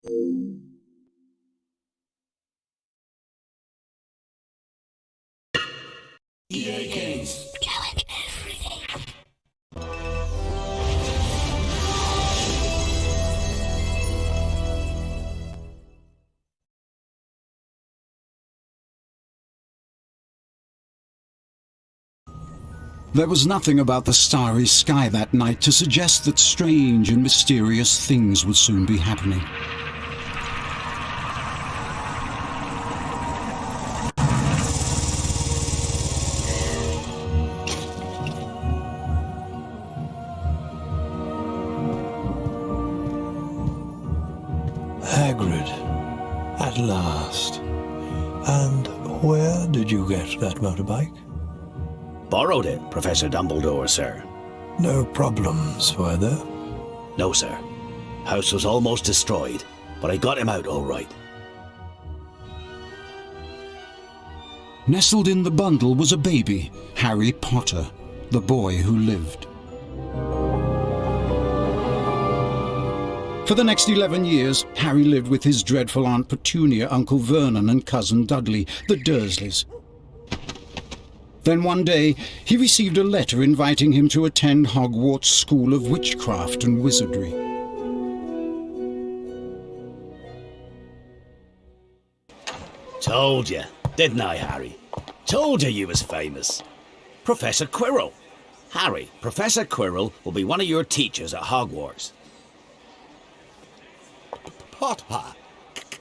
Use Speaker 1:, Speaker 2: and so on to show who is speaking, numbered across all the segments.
Speaker 1: EA Games.
Speaker 2: Challenge everything.
Speaker 3: There was nothing about the starry sky that night to suggest that strange and mysterious things would soon be happening.
Speaker 4: Hagrid, at last. And where did you get that motorbike?
Speaker 5: Borrowed it, Professor Dumbledore, sir.
Speaker 4: No problems, were there?
Speaker 5: No, sir. House was almost destroyed, but I got him out all right.
Speaker 3: Nestled in the bundle was a baby, Harry Potter, the boy who lived. For the next 11 years, Harry lived with his dreadful Aunt Petunia, Uncle Vernon and Cousin Dudley, the Dursleys. Then one day, he received a letter inviting him to attend Hogwarts School of Witchcraft and Wizardry.
Speaker 5: Told you, didn't I, Harry? Told you was famous. Professor Quirrell. Harry, Professor Quirrell will be one of your teachers at Hogwarts.
Speaker 6: Potter,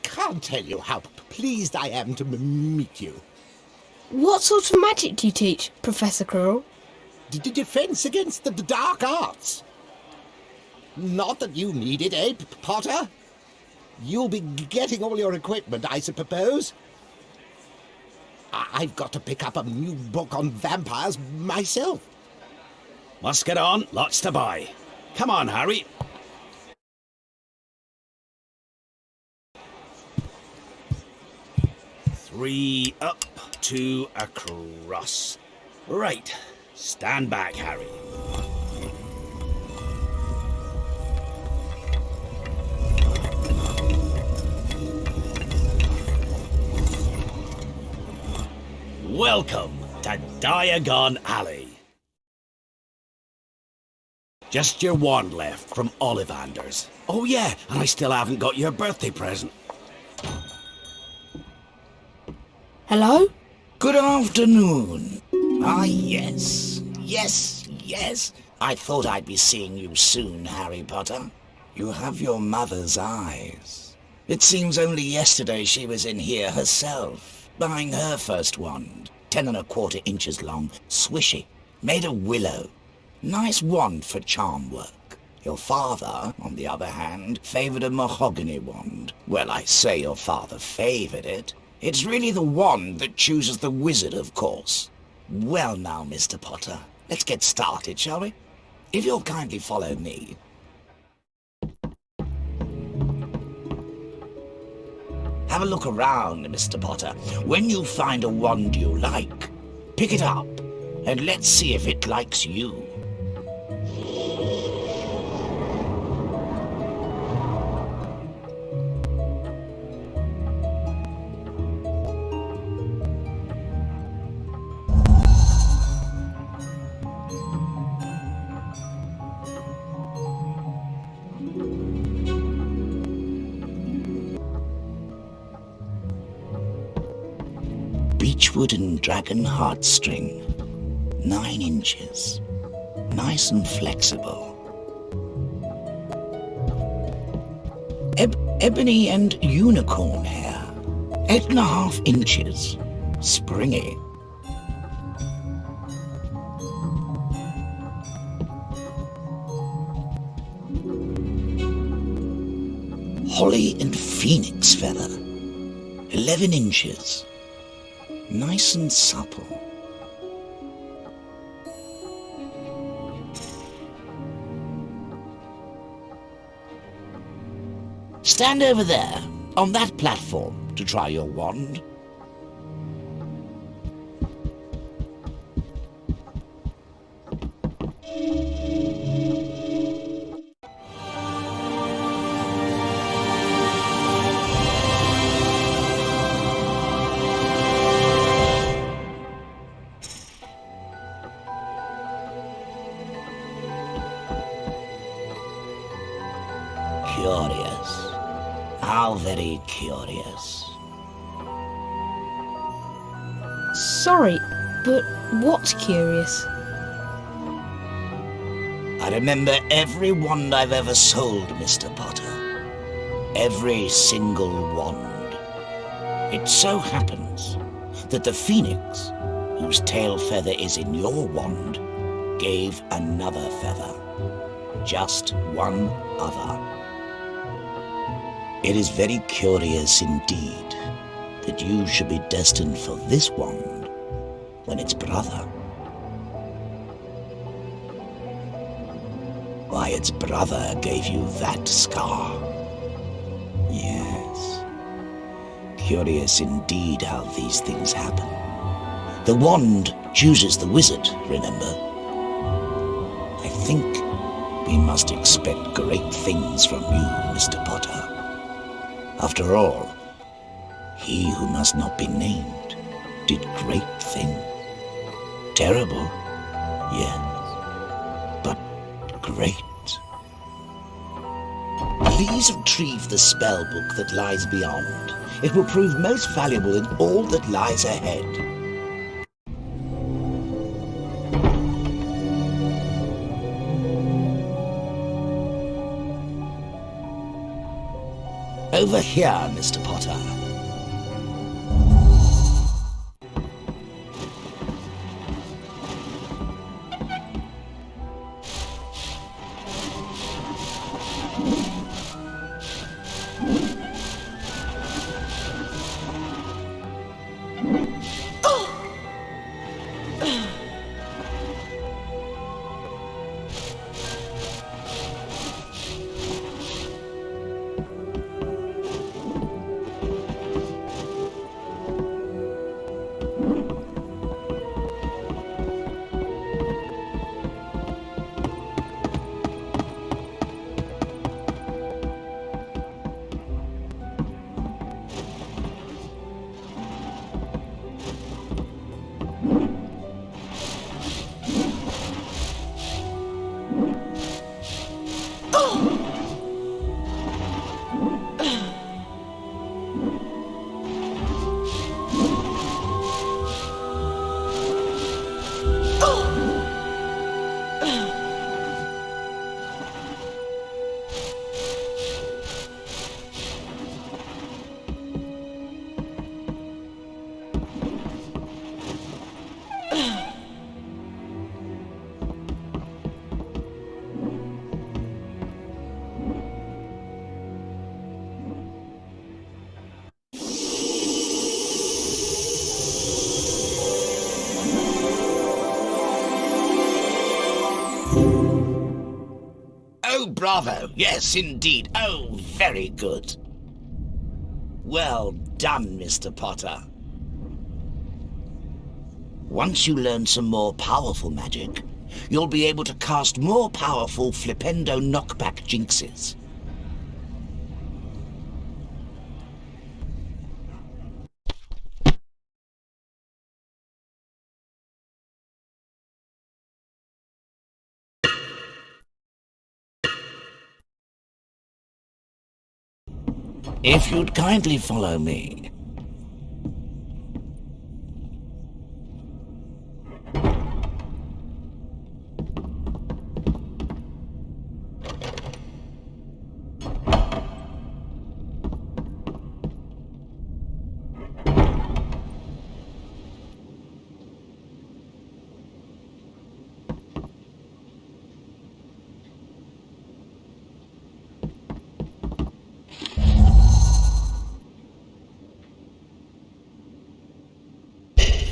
Speaker 6: can't tell you how pleased I am to meet you.
Speaker 2: What sort of magic do you teach, Professor Quirrell?
Speaker 6: Defense against the dark arts. Not that you need it, eh, Potter? You'll be getting all your equipment, I suppose. I've got to pick up a new book on vampires myself.
Speaker 5: Must get on, lots to buy. Come on, Harry. Three up, two across. Right, stand back, Harry. Welcome to Diagon Alley. Just your wand left from Ollivanders. Oh yeah, and I still haven't got your birthday present.
Speaker 2: Hello?
Speaker 7: Good afternoon. Ah, yes. I thought I'd be seeing you soon, Harry Potter. You have your mother's eyes. It seems only yesterday she was in here herself, buying her first wand. 10¼ inches long, swishy, made of willow. Nice wand for charm work. Your father, on the other hand, favoured a mahogany wand. Well, I say your father favoured it. It's really the wand that chooses the wizard, of course. Well now, Mr. Potter, let's get started, shall we? If you'll kindly follow me. Have a look around, Mr. Potter. When you find a wand you like, pick it up, and let's see if it likes you. Beechwood and dragon heartstring, 9 inches, nice and flexible. Ebony and unicorn hair, 8½ inches, springy. Holly and phoenix feather, 11 inches. Nice and supple. Stand over there, on that platform, to try your wand. How very curious.
Speaker 2: Sorry, but what's curious?
Speaker 7: I remember every wand I've ever sold, Mr. Potter. Every single wand. It so happens that the phoenix, whose tail feather is in your wand, gave another feather. Just one other. It is very curious indeed that you should be destined for this wand when its brother. Why, its brother gave you that scar. Yes. Curious indeed how these things happen. The wand chooses the wizard, remember? I think we must expect great things from you, Mr. Potter. After all, he who must not be named did great things. Terrible, yes, but great. Please retrieve the spell book that lies beyond. It will prove most valuable in all that lies ahead. Over here, Mr. Potter. Oh, bravo! Yes, indeed. Oh, very good. Well done, Mr. Potter. Once you learn some more powerful magic, you'll be able to cast more powerful Flipendo knockback jinxes. If you'd kindly follow me.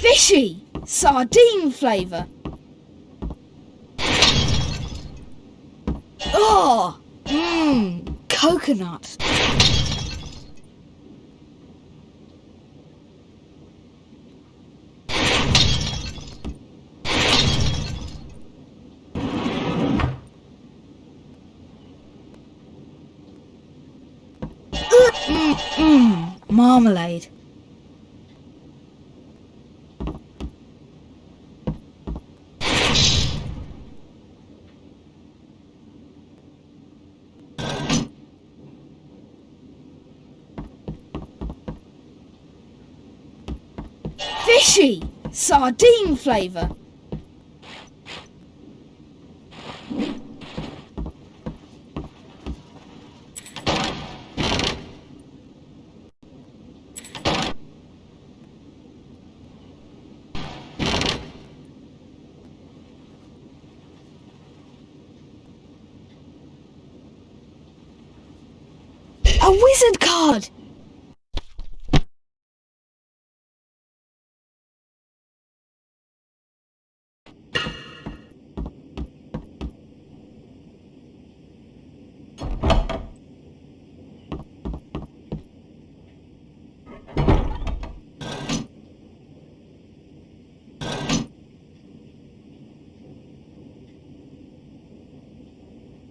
Speaker 2: Fishy! Sardine flavour! Oh! Coconut! Marmalade. Fishy! Sardine flavour. A wizard card!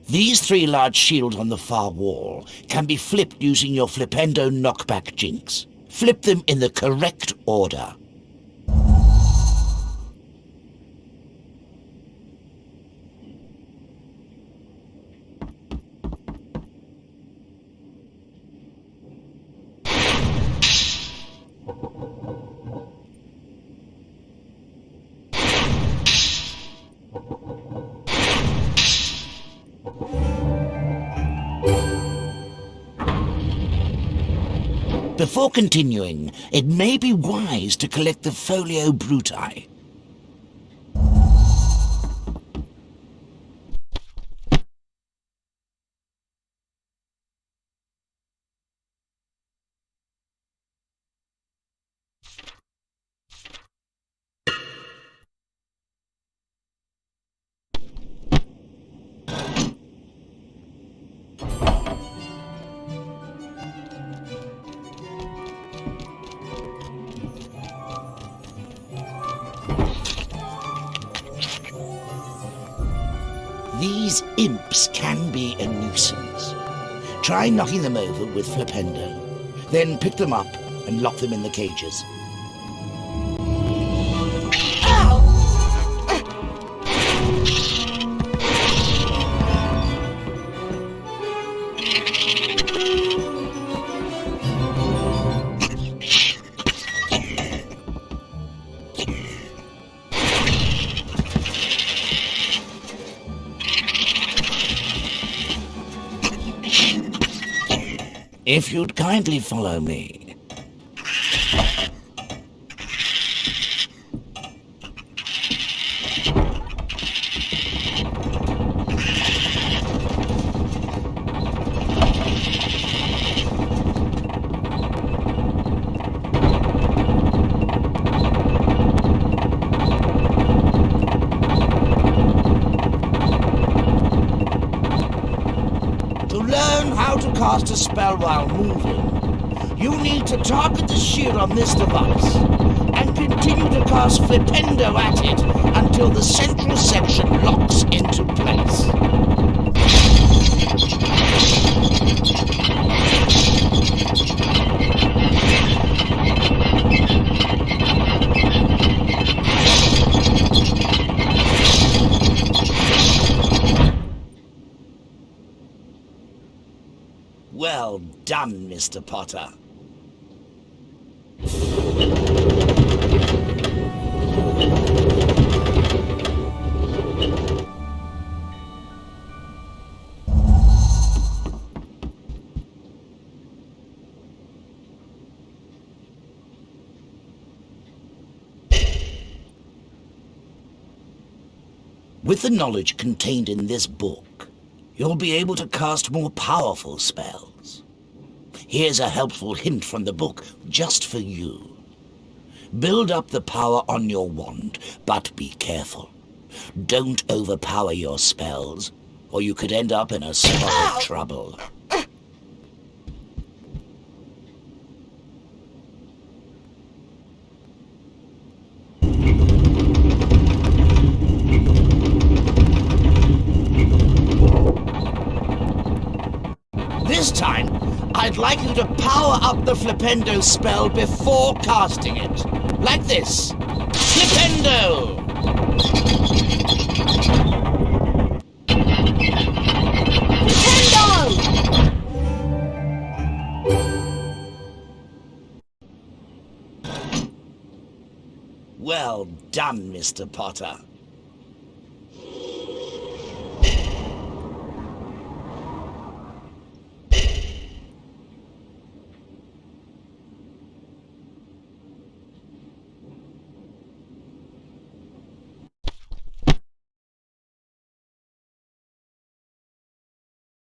Speaker 7: These 3 large shields on the far wall can be flipped using your Flipendo knockback jinx. Flip them in the correct order. Before continuing, it may be wise to collect the Folio Bruti. These imps can be a nuisance. Try knocking them over with Flipendo. Then pick them up and lock them in the cages. If you'd kindly follow me. Cast a spell while moving, you need to target the shield on this device and continue to cast Flipendo at it until the central section locks into place. Well done, Mr. Potter. With the knowledge contained in this book, you'll be able to cast more powerful spells. Here's a helpful hint from the book just for you. Build up the power on your wand, but be careful. Don't overpower your spells, or you could end up in a spot of trouble. This time, I'd like you to power up the Flipendo spell before casting it. Like this. Flipendo! Well done, Mr. Potter.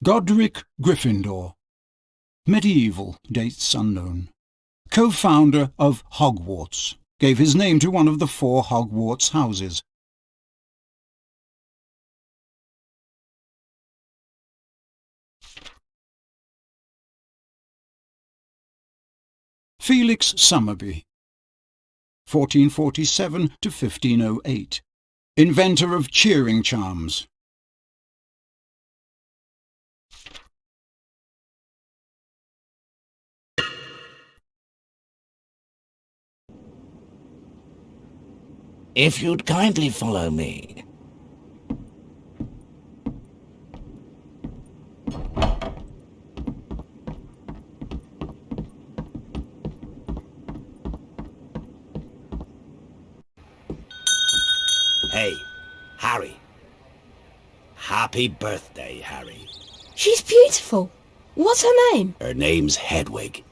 Speaker 3: Godric Gryffindor. Medieval, dates unknown. Co-founder of Hogwarts. Gave his name to one of the 4 Hogwarts houses. Felix Summerby. 1447 to 1508. Inventor of cheering charms.
Speaker 7: If you'd kindly follow me.
Speaker 5: Hey, Harry. Happy birthday, Harry.
Speaker 2: She's beautiful. What's her name?
Speaker 5: Her name's Hedwig,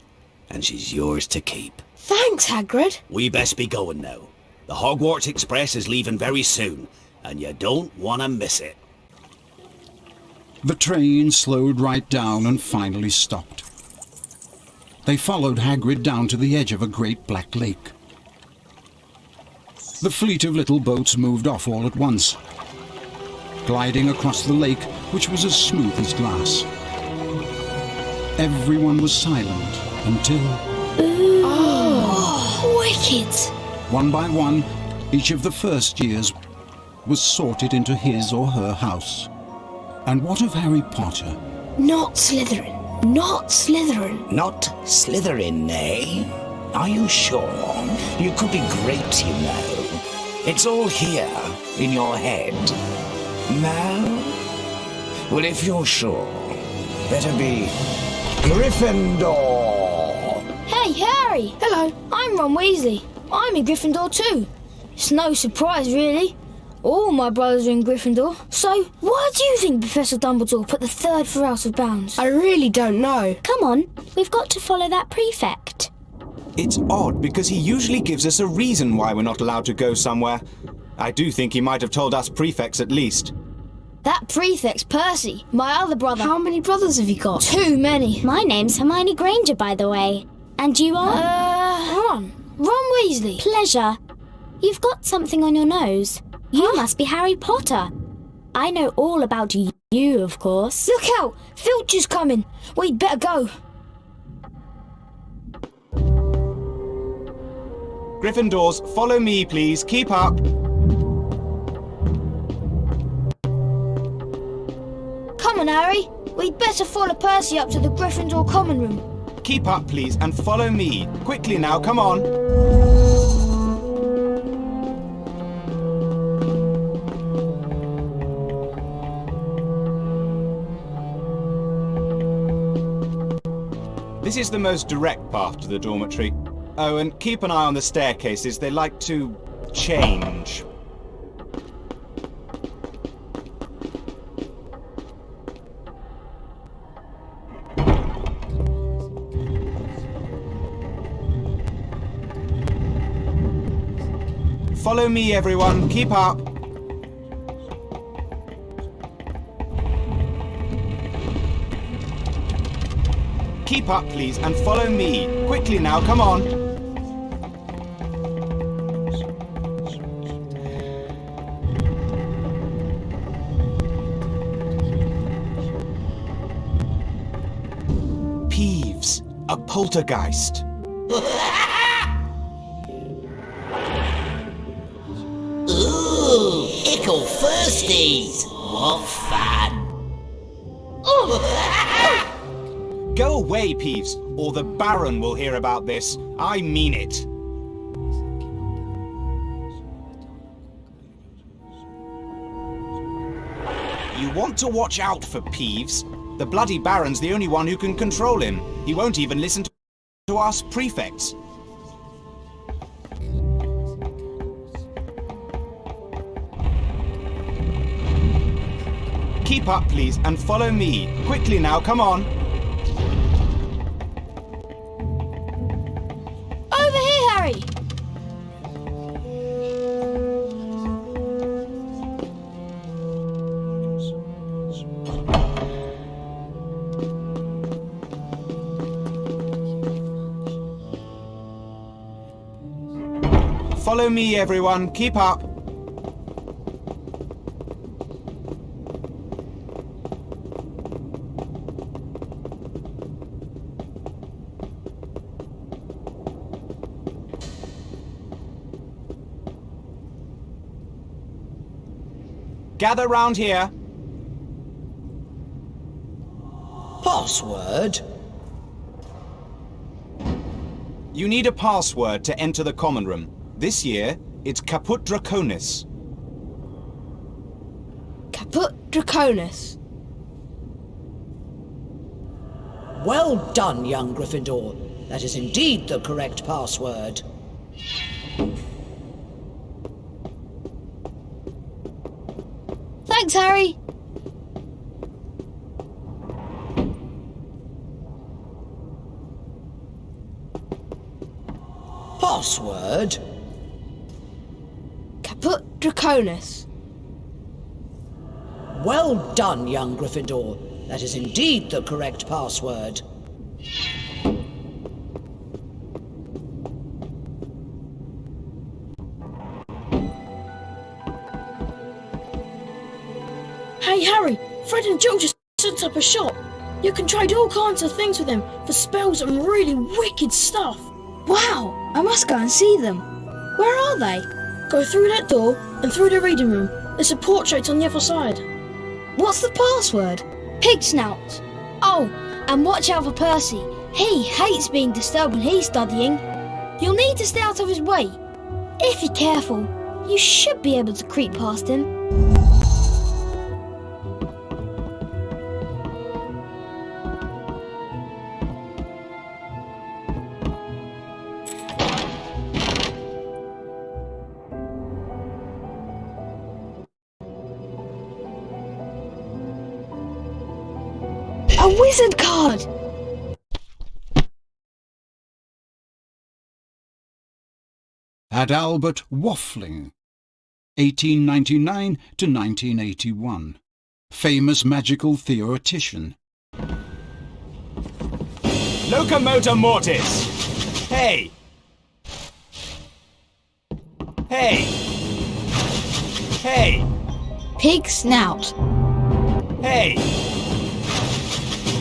Speaker 5: and she's yours to keep.
Speaker 2: Thanks, Hagrid.
Speaker 5: We best be going now. The Hogwarts Express is leaving very soon, and you don't want to miss it.
Speaker 3: The train slowed right down and finally stopped. They followed Hagrid down to the edge of a great black lake. The fleet of little boats moved off all at once, gliding across the lake, which was as smooth as glass. Everyone was silent until...
Speaker 2: Oh, wicked.
Speaker 3: One by one, each of the first years was sorted into his or her house. And what of Harry Potter?
Speaker 2: Not Slytherin. Not Slytherin.
Speaker 7: Not Slytherin, eh? Are you sure? You could be great, you know. It's all here, in your head. No? Well, if you're sure, better be Gryffindor.
Speaker 8: Hey, Harry!
Speaker 2: Hello.
Speaker 8: I'm Ron Weasley. I'm in Gryffindor too. It's no surprise, really. All my brothers are in Gryffindor. So, why do you think Professor Dumbledore put the third floor out of bounds?
Speaker 2: I really don't know.
Speaker 8: Come on, we've got to follow that prefect.
Speaker 9: It's odd because he usually gives us a reason why we're not allowed to go somewhere. I do think he might have told us prefects at least.
Speaker 8: That prefect's Percy, my other brother.
Speaker 2: How many brothers have you got?
Speaker 8: Too many.
Speaker 10: My name's Hermione Granger, by the way. And you are?
Speaker 8: Ron Weasley.
Speaker 10: Pleasure. You've got something on your nose. You must be Harry Potter. I know all about you, of course.
Speaker 8: Look out! Filch's coming. We'd better go.
Speaker 9: Gryffindors, follow me, please. Keep up.
Speaker 8: Come on, Harry. We'd better follow Percy up to the Gryffindor common room.
Speaker 9: Keep up, please, and follow me. Quickly now, come on. This is the most direct path to the dormitory. Oh, and keep an eye on the staircases. They like to change. Follow me, everyone. Keep up. Keep up, please, and follow me. Quickly now, come on. Peeves, a poltergeist.
Speaker 1: Ooh, ickle firsties. What fun.
Speaker 9: Go away, Peeves, or the Baron will hear about this. I mean it. You want to watch out for Peeves. The bloody Baron's the only one who can control him. He won't even listen to us prefects. keep up, please, and follow me. Quickly now, come on.
Speaker 8: Over here, Harry!
Speaker 9: Follow me, everyone. Keep up. Gather round here.
Speaker 1: Password?
Speaker 9: You need a password to enter the common room. This year, it's Caput Draconis.
Speaker 2: Caput Draconis.
Speaker 1: Well done, young Gryffindor. That is indeed the correct password.
Speaker 8: Thanks, Harry!
Speaker 1: Password?
Speaker 2: Caput Draconis.
Speaker 1: Well done, young Gryffindor. That is indeed the correct password.
Speaker 11: Hey Harry, Fred and Jill just set up a shop. You can trade all kinds of things with them for spells and really wicked stuff.
Speaker 2: Wow, I must go and see them. Where are they?
Speaker 11: Go through that door and through the reading room. There's a portrait on the other side.
Speaker 2: What's the password?
Speaker 8: Pig snout. Oh, and watch out for Percy. He hates being disturbed when he's studying. You'll need to stay out of his way. If you're careful, you should be able to creep past him.
Speaker 2: A wizard card!
Speaker 3: Had Albert Waffling, 1899 to 1981. Famous magical theoretician.
Speaker 9: Locomotor Mortis! Hey! Hey! Hey!
Speaker 2: Pig snout.
Speaker 9: Hey!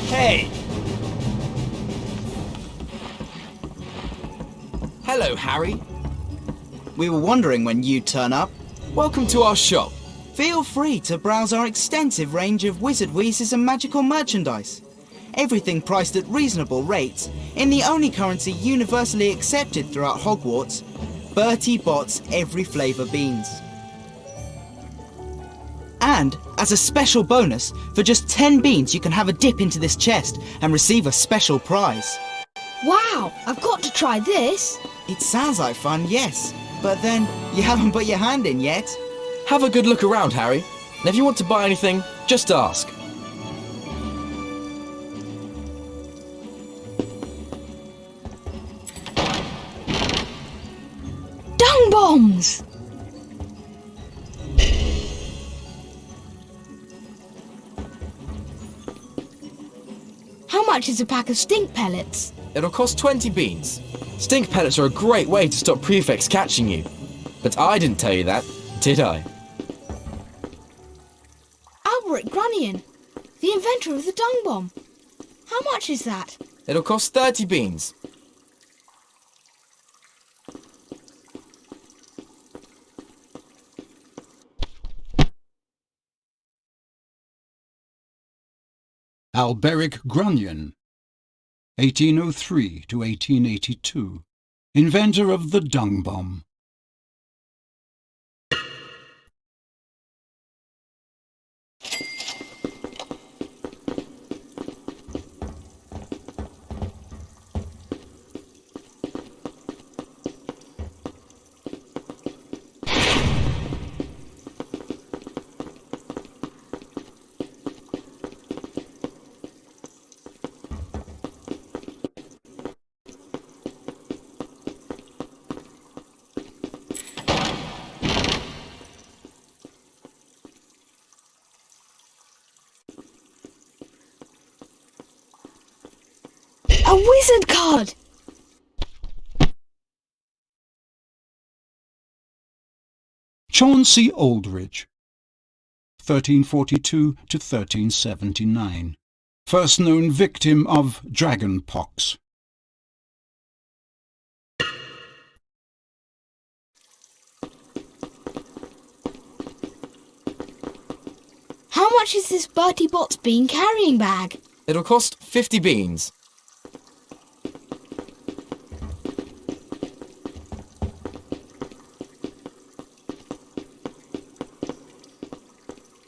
Speaker 9: Hey!
Speaker 12: Hello, Harry. We were wondering when you'd turn up. Welcome to our shop. Feel free to browse our extensive range of wizard wheezes and magical merchandise. Everything priced at reasonable rates in the only currency universally accepted throughout Hogwarts, Bertie Bott's every flavour beans. And, as a special bonus, for just 10 beans you can have a dip into this chest and receive a special prize.
Speaker 2: Wow, I've got to try this.
Speaker 12: It sounds like fun, yes, but then you haven't put your hand in yet.
Speaker 13: Have a good look around, Harry. And if you want to buy anything, just ask.
Speaker 2: Dung bombs! How much is a pack of stink pellets?
Speaker 13: It'll cost 20 beans. Stink pellets are a great way to stop prefects catching you. But I didn't tell you that, did I?
Speaker 2: Albert Grunion, the inventor of the dung bomb. How much is that?
Speaker 13: It'll cost 30 beans.
Speaker 3: Alberic Grunion, 1803 to 1882. Inventor of the dung bomb.
Speaker 2: wizard card!
Speaker 3: Chauncey Aldridge, 1342 to 1379. First known victim of dragon pox.
Speaker 2: How much is this Bertie Bott's bean carrying bag?
Speaker 13: It'll cost 50 beans.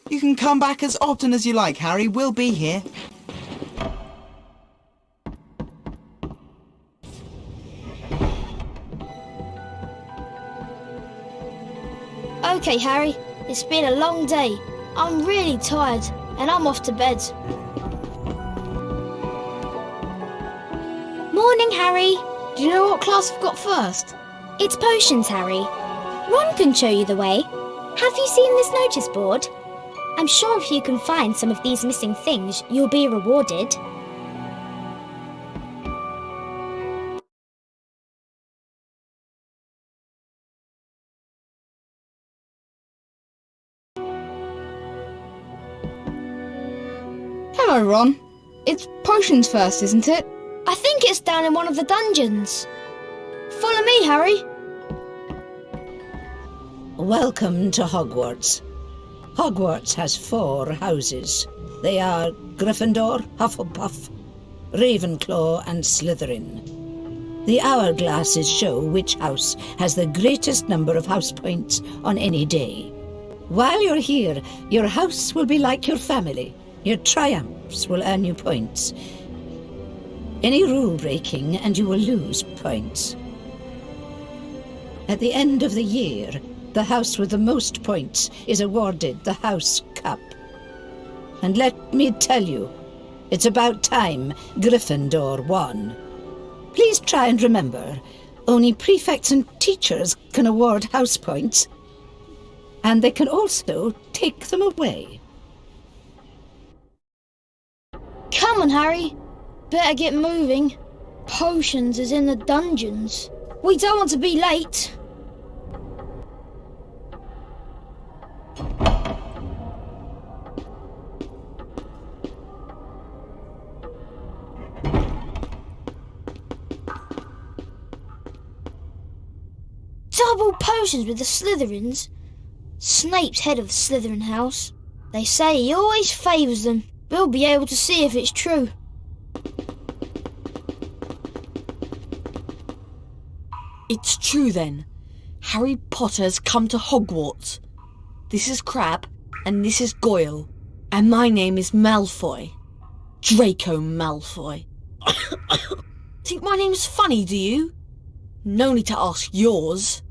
Speaker 12: You can come back as often as you like, Harry. We'll be here.
Speaker 8: Okay, Harry, it's been a long day. I'm really tired, and I'm off to bed.
Speaker 10: Morning, Harry.
Speaker 2: Do you know what class we've got first?
Speaker 10: It's potions, Harry. Ron can show you the way. Have you seen this notice board? I'm sure if you can find some of these missing things, you'll be rewarded.
Speaker 2: Hello, Ron. It's potions first, isn't it?
Speaker 8: I think it's down in one of the dungeons. Follow me, Harry.
Speaker 1: Welcome to Hogwarts. Hogwarts has 4 houses. They are Gryffindor, Hufflepuff, Ravenclaw and Slytherin. The hourglasses show which house has the greatest number of house points on any day. While you're here, your house will be like your family. Your triumphs will earn you points. Any rule breaking and you will lose points. At the end of the year, the house with the most points is awarded the House Cup. And let me tell you, it's about time Gryffindor won. Please try and remember, only prefects and teachers can award house points, and they can also take them away.
Speaker 8: Come on, Harry. Better get moving. Potions is in the dungeons. We don't want to be late. Double potions with the Slytherins. Snape's head of the Slytherin house. They say he always favours them. We'll be able to see if it's true.
Speaker 11: It's true then. Harry Potter's come to Hogwarts. This is Crabbe, and this is Goyle. And my name is Malfoy. Draco Malfoy. Think my name's funny, do you? No need to ask yours.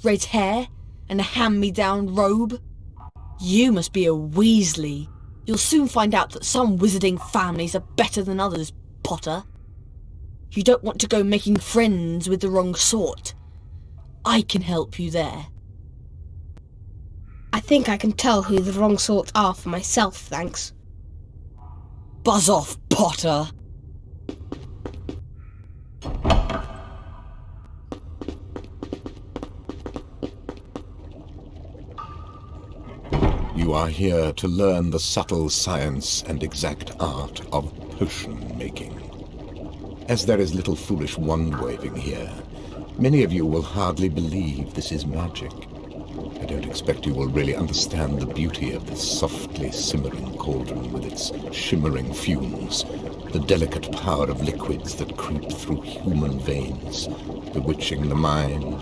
Speaker 11: Red hair and a hand-me-down robe. You must be a Weasley. You'll soon find out that some wizarding families are better than others, Potter. You don't want to go making friends with the wrong sort. I can help you there.
Speaker 2: I think I can tell who the wrong sorts are for myself, thanks.
Speaker 11: Buzz off, Potter!
Speaker 14: You are here to learn the subtle science and exact art of potion making. As there is little foolish wand-waving here, many of you will hardly believe this is magic. I don't expect you will really understand the beauty of this softly simmering cauldron with its shimmering fumes, the delicate power of liquids that creep through human veins, bewitching the mind,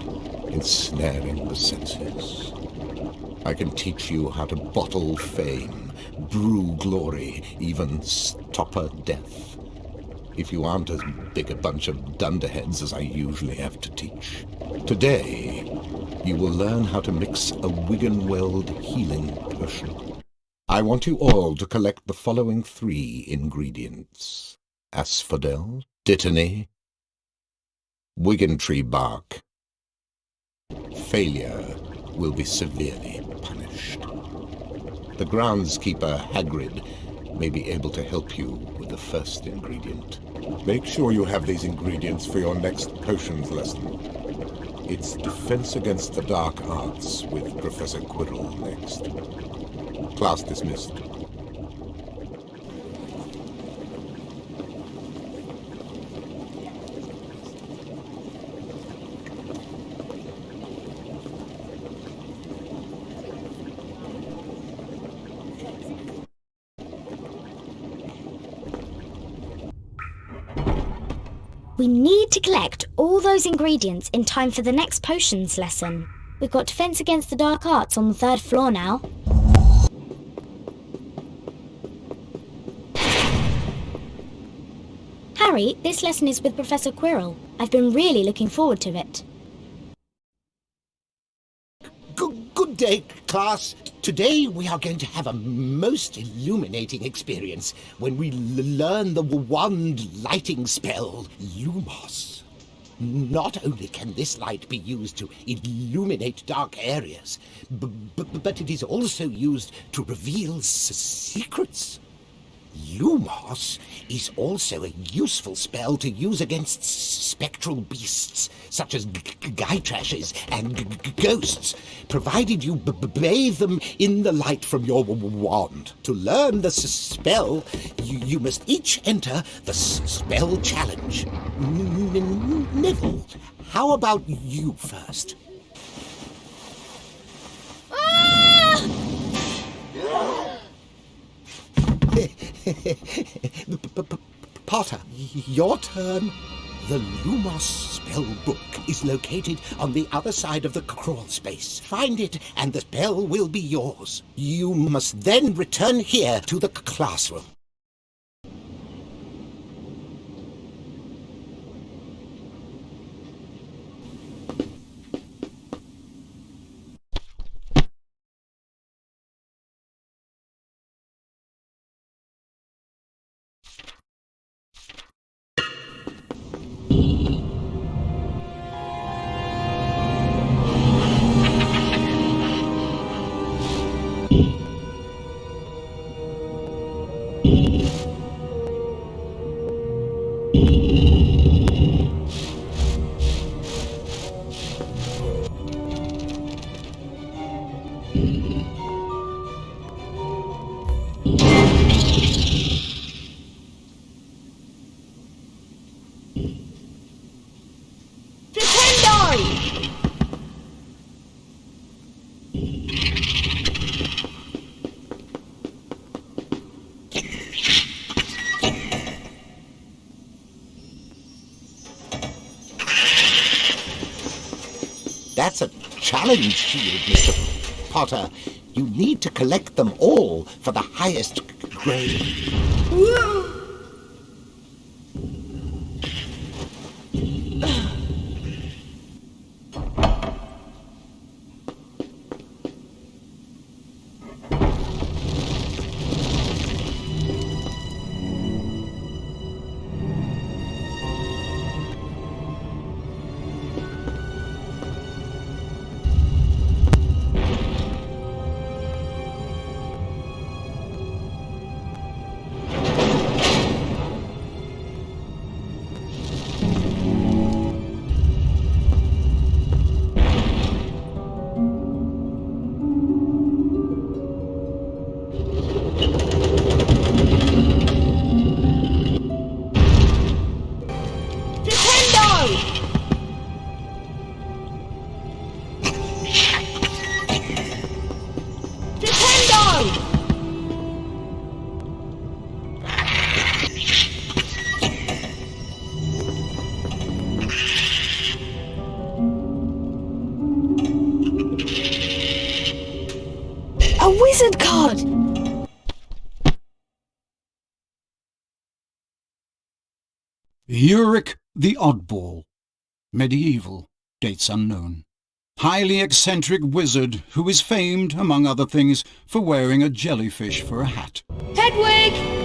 Speaker 14: ensnaring the senses. I can teach you how to bottle fame, brew glory, even stopper death. If you aren't as big a bunch of dunderheads as I usually have to teach. Today, you will learn how to mix a Wiggenweld healing potion. I want you all to collect the following 3 ingredients. Asphodel, dittany, Wiggentree bark. Failure will be severely punished. The groundskeeper, Hagrid, may be able to help you with the first ingredient. Make sure you have these ingredients for your next potions lesson. It's Defense Against the Dark Arts with Professor Quirrell next. Class dismissed.
Speaker 10: We need to collect all those ingredients in time for the next potions lesson. We've got Defense Against the Dark Arts on the 3rd floor now. Harry, this lesson is with Professor Quirrell. I've been really looking forward to it.
Speaker 6: Good day, class. Today we are going to have a most illuminating experience when we learn the wand lighting spell, Lumos. Not only can this light be used to illuminate dark areas, but it is also used to reveal secrets. Lumos is also a useful spell to use against spectral beasts, such as Gytrashes and ghosts, provided you bathe them in the light from your wand. To learn the spell, you must each enter the spell challenge. Neville, how about you first? Potter, your turn. The Lumos spell book is located on the other side of the crawl space. Find it and the spell will be yours. You must then return here to the classroom. That's a challenge shield, Mr. Potter. You need to collect them all for the highest grade.
Speaker 11: A wizard card!
Speaker 3: Uric the Oddball. Medieval. Dates unknown. Highly eccentric wizard who is famed, among other things, for wearing a jellyfish for a hat.
Speaker 2: Hedwig!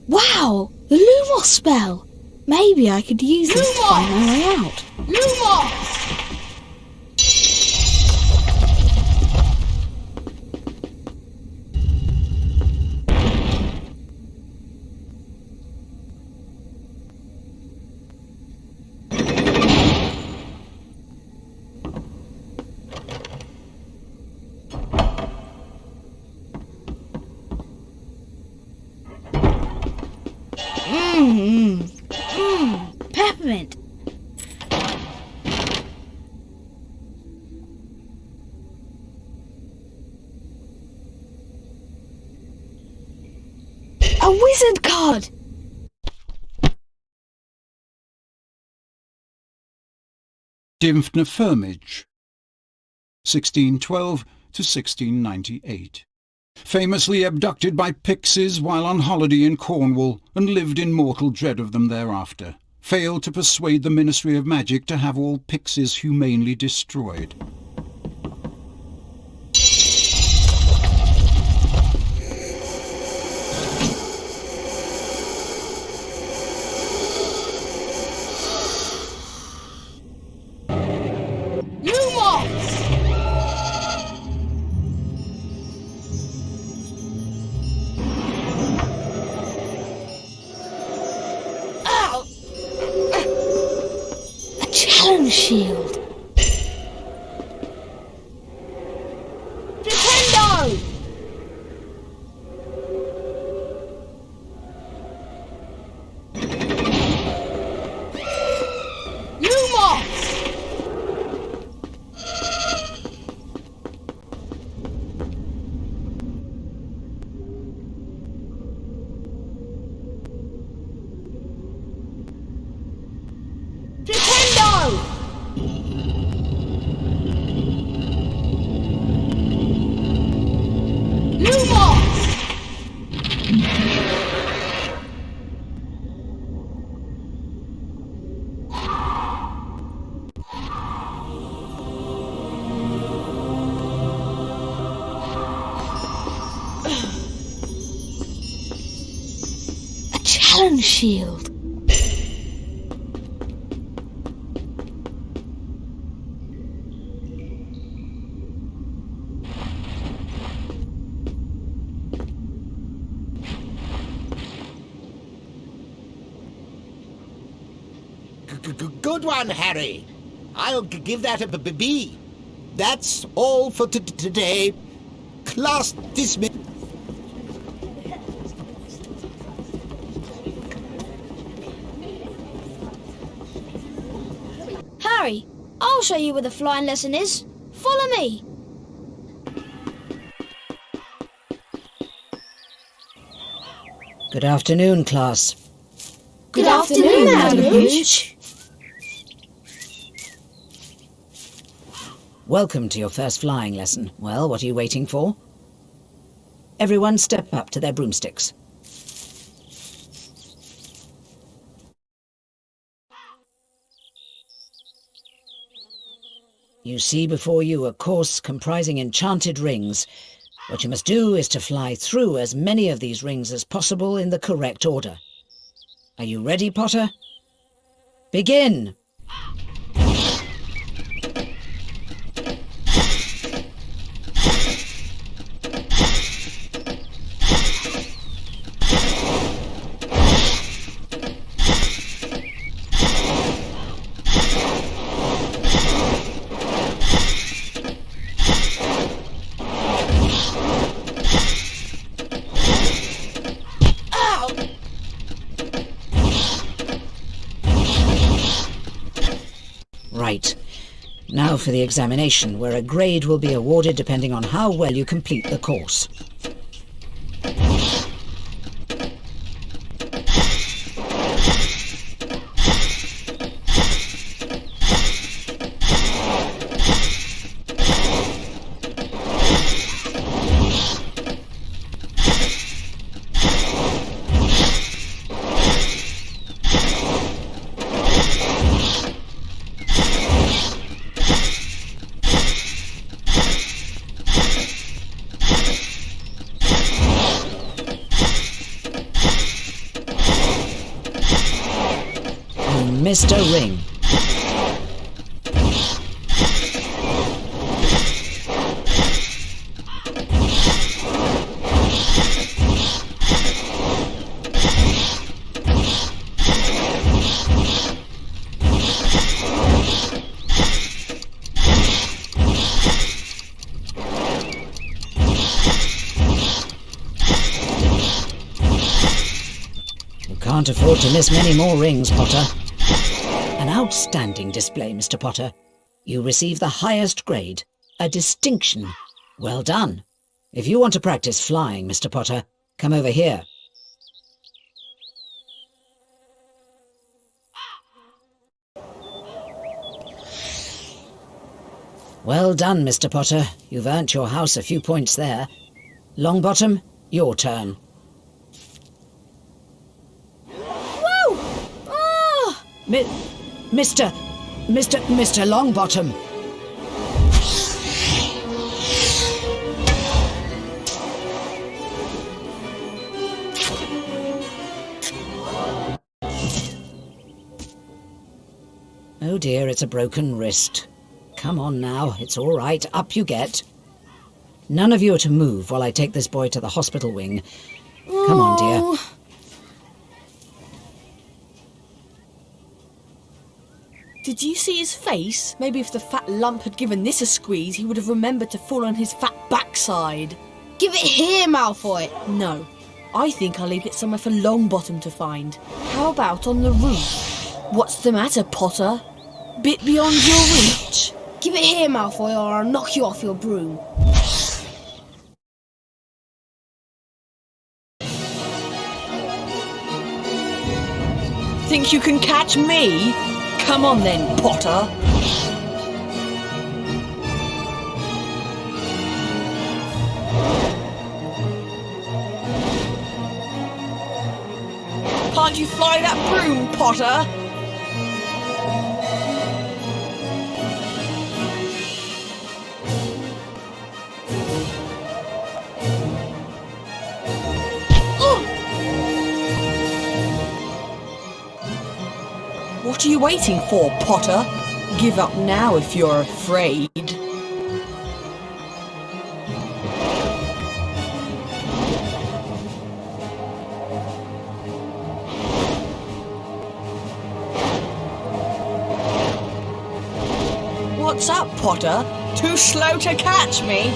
Speaker 2: Wow, the Lumos spell. Maybe I could use this to find my way out.
Speaker 15: Lumos!
Speaker 2: Peppermint. A wizard card!
Speaker 3: Firmage, 1612 to 1698. Famously abducted by pixies while on holiday in Cornwall, and lived in mortal dread of them thereafter. Failed to persuade the Ministry of Magic to have all pixies humanely destroyed.
Speaker 2: Challenge shield.
Speaker 15: Nintendo! Lumos!
Speaker 2: Challenge shield.
Speaker 6: Good one, Harry. I'll give that a B. That's all for today. Class dismissed.
Speaker 8: Harry, I'll show you where the flying lesson is. Follow me.
Speaker 1: Good afternoon, class.
Speaker 8: Good afternoon, Madam Hooch.
Speaker 1: Welcome to your first flying lesson. Well, what are you waiting for? Everyone step up to their broomsticks. You see before you a course comprising enchanted rings. What you must do is to fly through as many of these rings as possible in the correct order. Are you ready, Potter? Begin! Right. Now for the examination, where a grade will be awarded depending on how well you complete the course. Mr. Ring. Can't afford to miss many more rings, Potter. An outstanding display, Mr. Potter. You receive the highest grade, a distinction. Well done. If you want to practice flying, Mr. Potter, come over here. Well done, Mr. Potter. You've earned your house a few points there. Longbottom, your turn. Mr. Longbottom. Oh dear, it's a broken wrist. Come on now, it's all right. Up you get. None of you are to move while I take this boy to the hospital wing. Come on, dear.
Speaker 11: Did you see his face? Maybe if the fat lump had given this a squeeze, he would have remembered to fall on his fat backside.
Speaker 2: Give it here, Malfoy!
Speaker 11: No. I think I'll leave it somewhere for Longbottom to find. How about on the roof? What's the matter, Potter? Bit beyond your reach?
Speaker 2: Give it here, Malfoy, or I'll knock you off your broom.
Speaker 11: Think you can catch me? Come on then, Potter. Can't you fly that broom, Potter? What are you waiting for, Potter? Give up now if you're afraid. What's up, Potter? Too slow to catch me?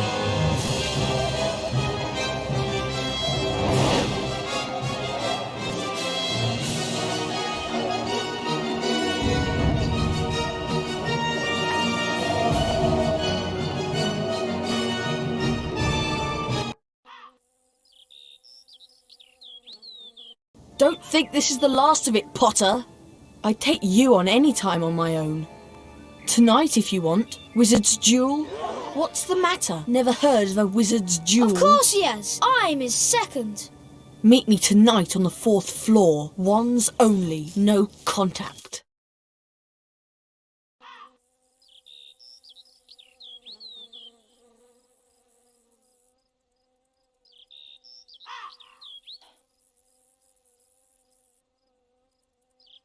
Speaker 11: Don't think this is the last of it, Potter. I'd take you on any time on my own. Tonight, if you want. Wizard's Duel. What's the matter? Never heard of a Wizard's Duel?
Speaker 8: Of course he has. I'm his second.
Speaker 11: Meet me tonight on the 4th floor. Wands only. No contact.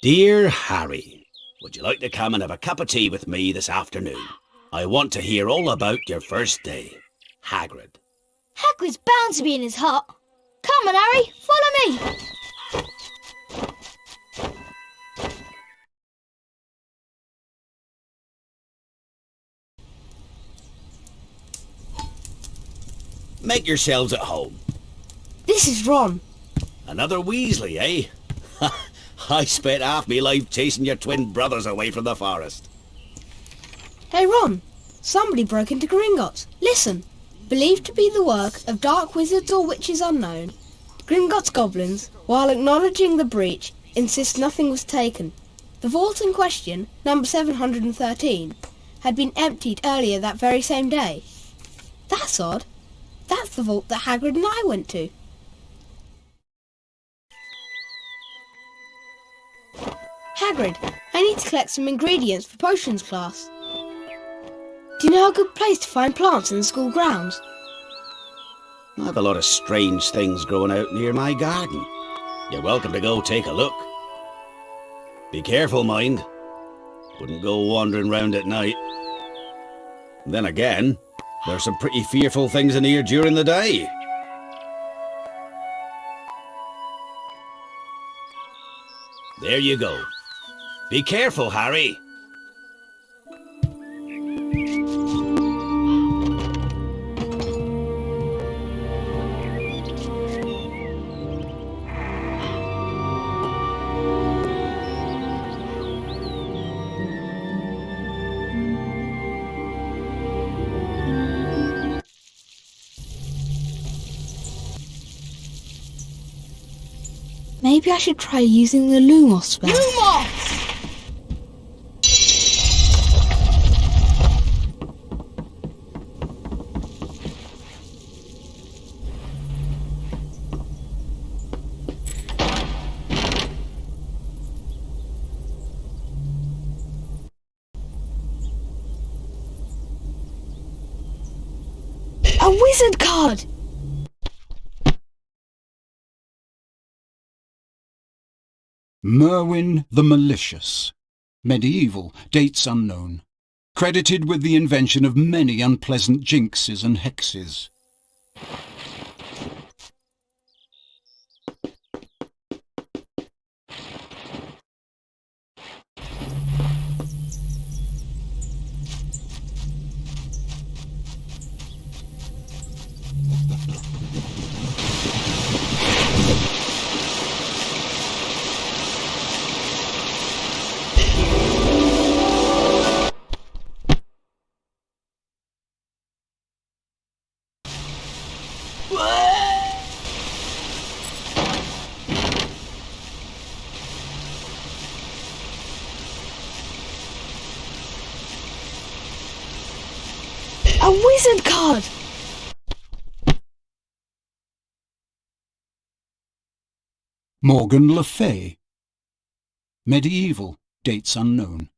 Speaker 5: Dear Harry, would you like to come and have a cup of tea with me this afternoon? I want to hear all about your first day. Hagrid.
Speaker 8: Hagrid's bound to be in his hut. Come on, Harry, follow me.
Speaker 5: Make yourselves at home.
Speaker 2: This is Ron.
Speaker 5: Another Weasley, eh? I spent half my life chasing your twin brothers away from the forest.
Speaker 2: Hey, Ron. Somebody broke into Gringotts. Listen. Believed to be the work of dark wizards or witches unknown, Gringotts goblins, while acknowledging the breach, insist nothing was taken. The vault in question, number 713, had been emptied earlier that very same day. That's odd. That's the vault that Hagrid and I went to. Hagrid, I need to collect some ingredients for potions class. Do you know a good place to find plants in the school grounds?
Speaker 5: I have a lot of strange things growing out near my garden. You're welcome to go take a look. Be careful, mind. Wouldn't go wandering round at night. Then again, there's some pretty fearful things in here during the day. There you go. Be careful, Harry.
Speaker 2: Maybe I should try using the Lumos spell.
Speaker 15: Lumos!
Speaker 2: A wizard card!
Speaker 3: Merwin the Malicious. Medieval, dates unknown. Credited with the invention of many unpleasant jinxes and hexes.
Speaker 2: A wizard card!
Speaker 3: Morgan Le Fay. Medieval, dates unknown.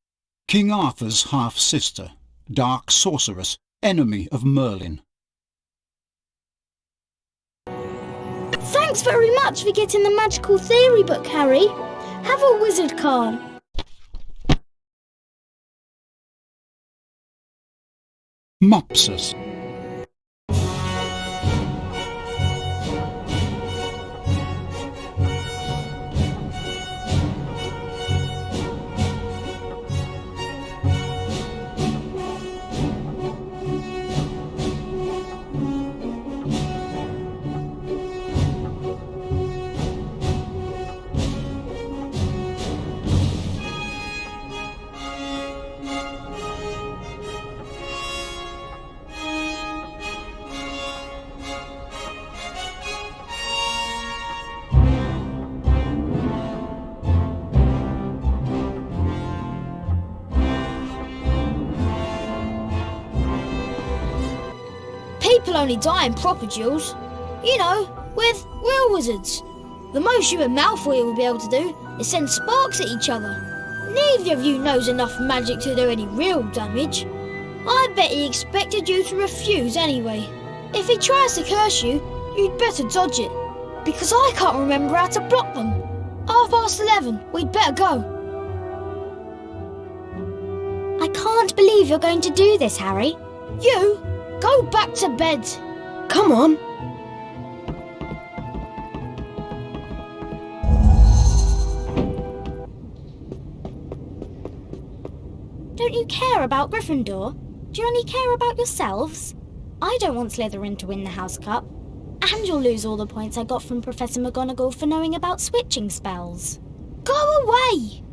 Speaker 3: King Arthur's half-sister, dark sorceress, enemy of Merlin.
Speaker 8: Thanks very much for getting the magical theory book, Harry. Have a wizard card.
Speaker 3: Mopsus.
Speaker 8: People only die in proper duels. You know, with real wizards. The most you and Malfoy will be able to do is send sparks at each other. Neither of you knows enough magic to do any real damage. I bet he expected you to refuse anyway. If he tries to curse you, you'd better dodge it. Because I can't remember how to block them. 11:30, we'd better go.
Speaker 10: I can't believe you're going to do this, Harry.
Speaker 8: You, go back to bed.
Speaker 2: Come on.
Speaker 10: Don't you care about Gryffindor? Do you only care about yourselves? I don't want Slytherin to win the House Cup. And you'll lose all the points I got from Professor McGonagall for knowing about switching spells.
Speaker 8: Go away!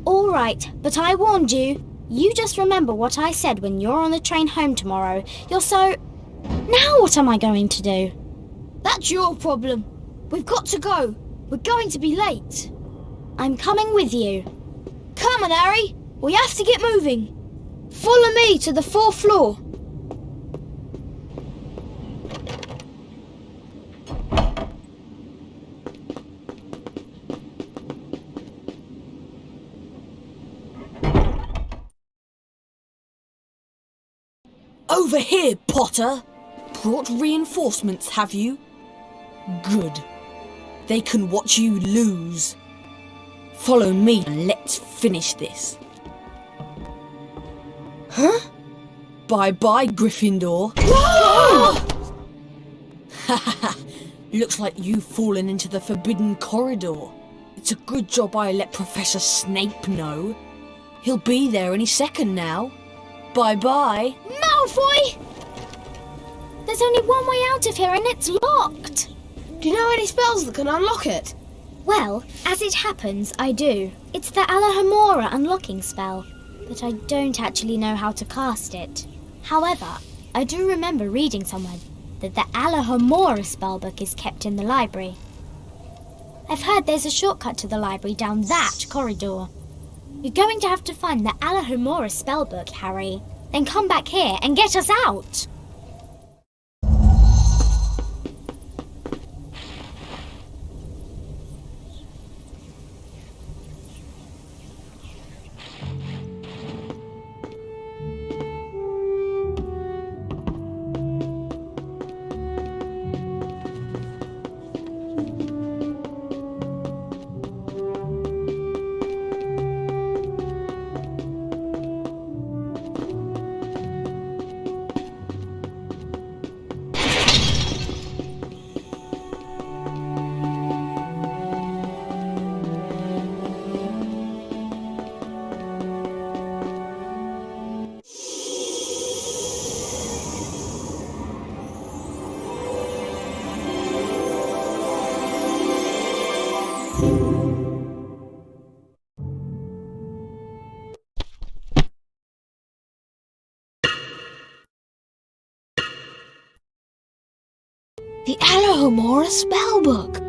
Speaker 10: All right, but I warned you. You just remember what I said when you're on the train home tomorrow. You're so... Now what am I going to do?
Speaker 8: That's your problem. We've got to go. We're going to be late.
Speaker 10: I'm coming with you.
Speaker 8: Come on, Harry. We have to get moving. Follow me to the 4th floor.
Speaker 11: Over here, Potter! Brought reinforcements, have you? Good. They can watch you lose. Follow me and let's finish this.
Speaker 2: Huh?
Speaker 11: Bye-bye, Gryffindor. Looks like you've fallen into the forbidden corridor. It's a good job I let Professor Snape know. He'll be there any second now. Bye-bye.
Speaker 10: Malfoy! There's only one way out of here and it's locked.
Speaker 2: Do you know any spells that can unlock it?
Speaker 10: Well, as it happens, I do. It's the Alohomora unlocking spell, but I don't actually know how to cast it. However, I do remember reading somewhere that the Alohomora spellbook is kept in the library. I've heard there's a shortcut to the library down that corridor. You're going to have to find the Alohomora spellbook, Harry. Then come back here and get us out.
Speaker 8: The Alohomora spellbook.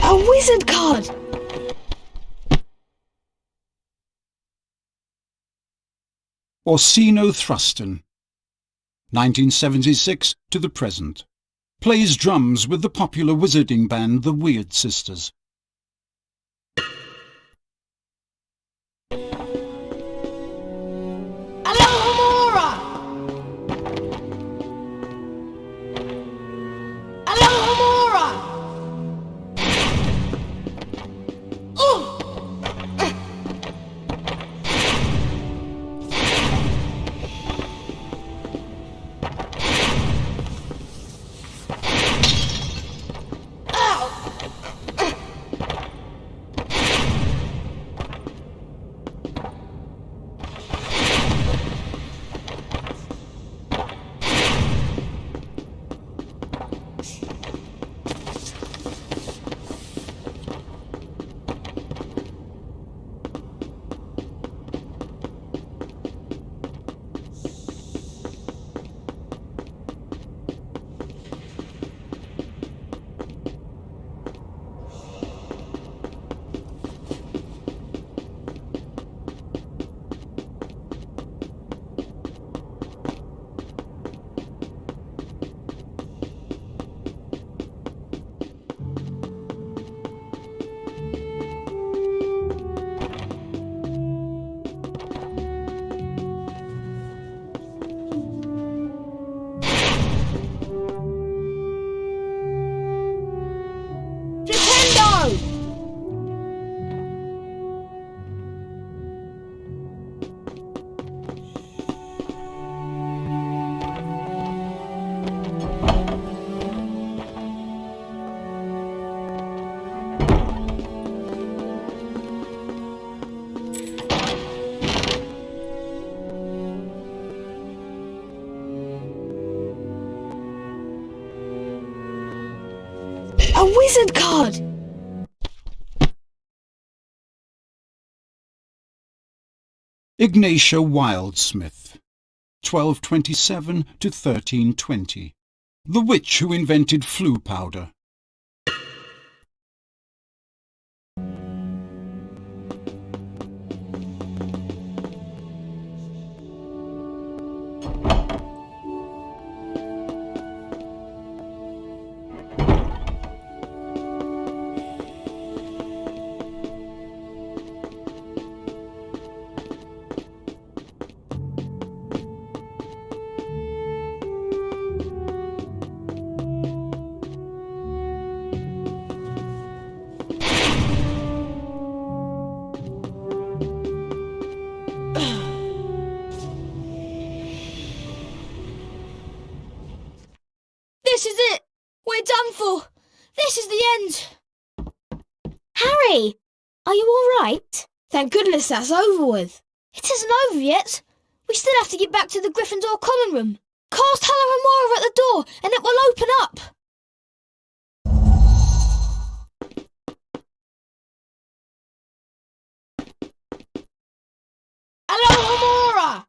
Speaker 8: A wizard card!
Speaker 3: Orsino Thruston, 1976 to the present. Plays drums with the popular wizarding band The Weird Sisters.
Speaker 15: Alohomora! Alohomora!
Speaker 2: A wizard card!
Speaker 3: Ignatia Wildsmith, 1227 to 1320. The witch who invented flue powder.
Speaker 8: This is it! We're done for! This is the end!
Speaker 10: Harry, are you all right?
Speaker 2: Thank goodness that's over with.
Speaker 8: It isn't over yet. We still have to get back to the Gryffindor common room. Cast Hannah and Mora at the door and it will open up.
Speaker 15: Alohomora!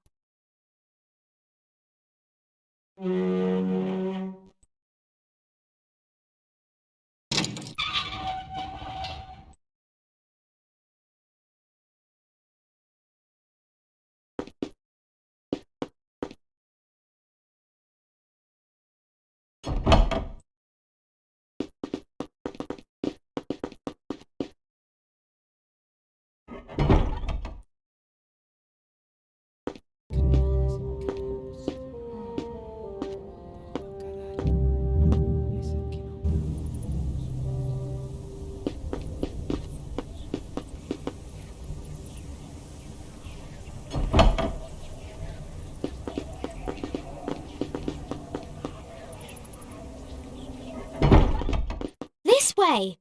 Speaker 10: This way.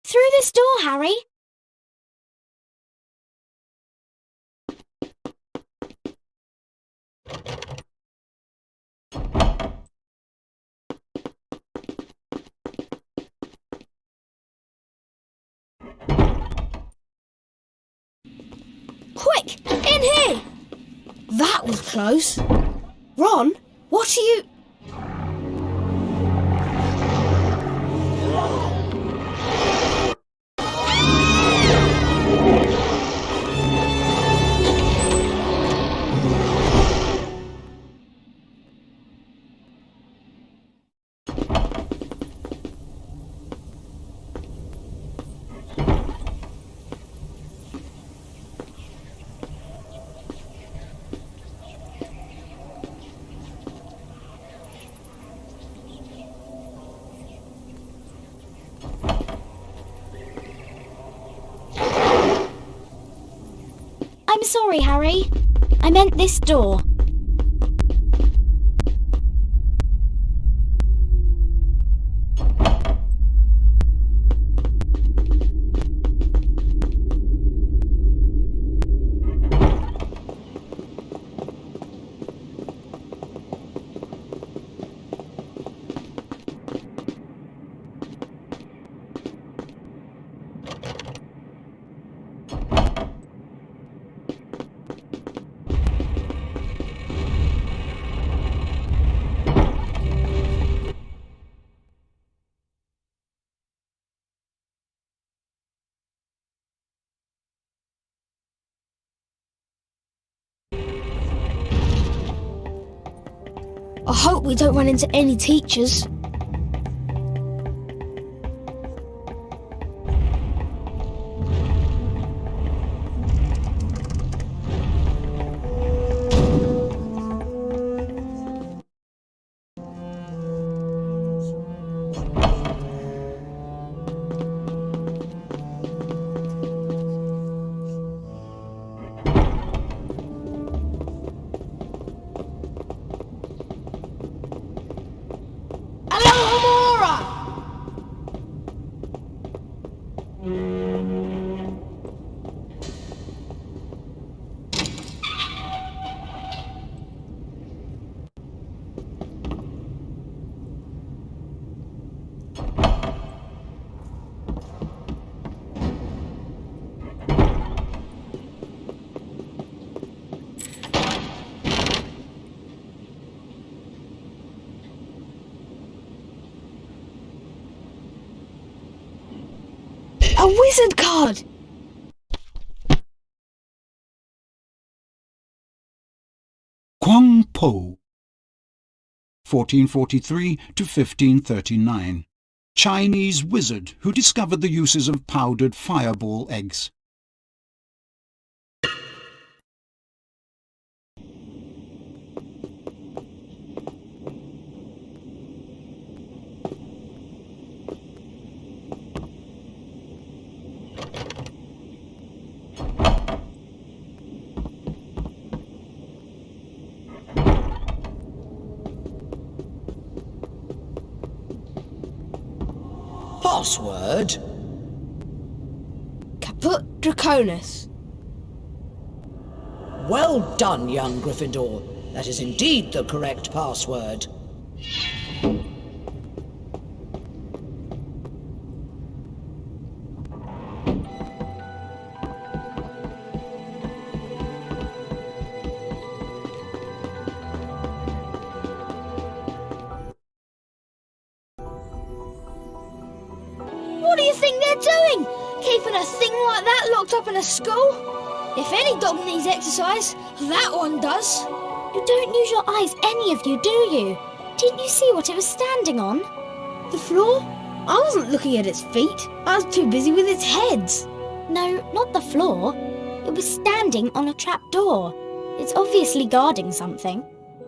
Speaker 10: Through this door, Harry.
Speaker 8: Quick! In here!
Speaker 2: That was close. Ron, what are you...
Speaker 10: I'm sorry, Harry. I meant this door.
Speaker 8: I hope we don't run into any teachers.
Speaker 2: A wizard card!
Speaker 3: Quang Po, 1443 to 1539. Chinese wizard who discovered the uses of powdered fireball eggs.
Speaker 1: Password?
Speaker 2: Caput Draconis.
Speaker 1: Well done, young Gryffindor. That is indeed the correct password.
Speaker 8: What do you think they're doing? Keeping a thing like that locked up in a school? If any dog needs exercise, that one does.
Speaker 10: You don't use your eyes, any of you, do you? Didn't you see what it was standing on?
Speaker 2: The floor? I wasn't looking at its feet. I was too busy with its heads.
Speaker 10: No, not the floor. It was standing on a trapdoor. It's obviously guarding something.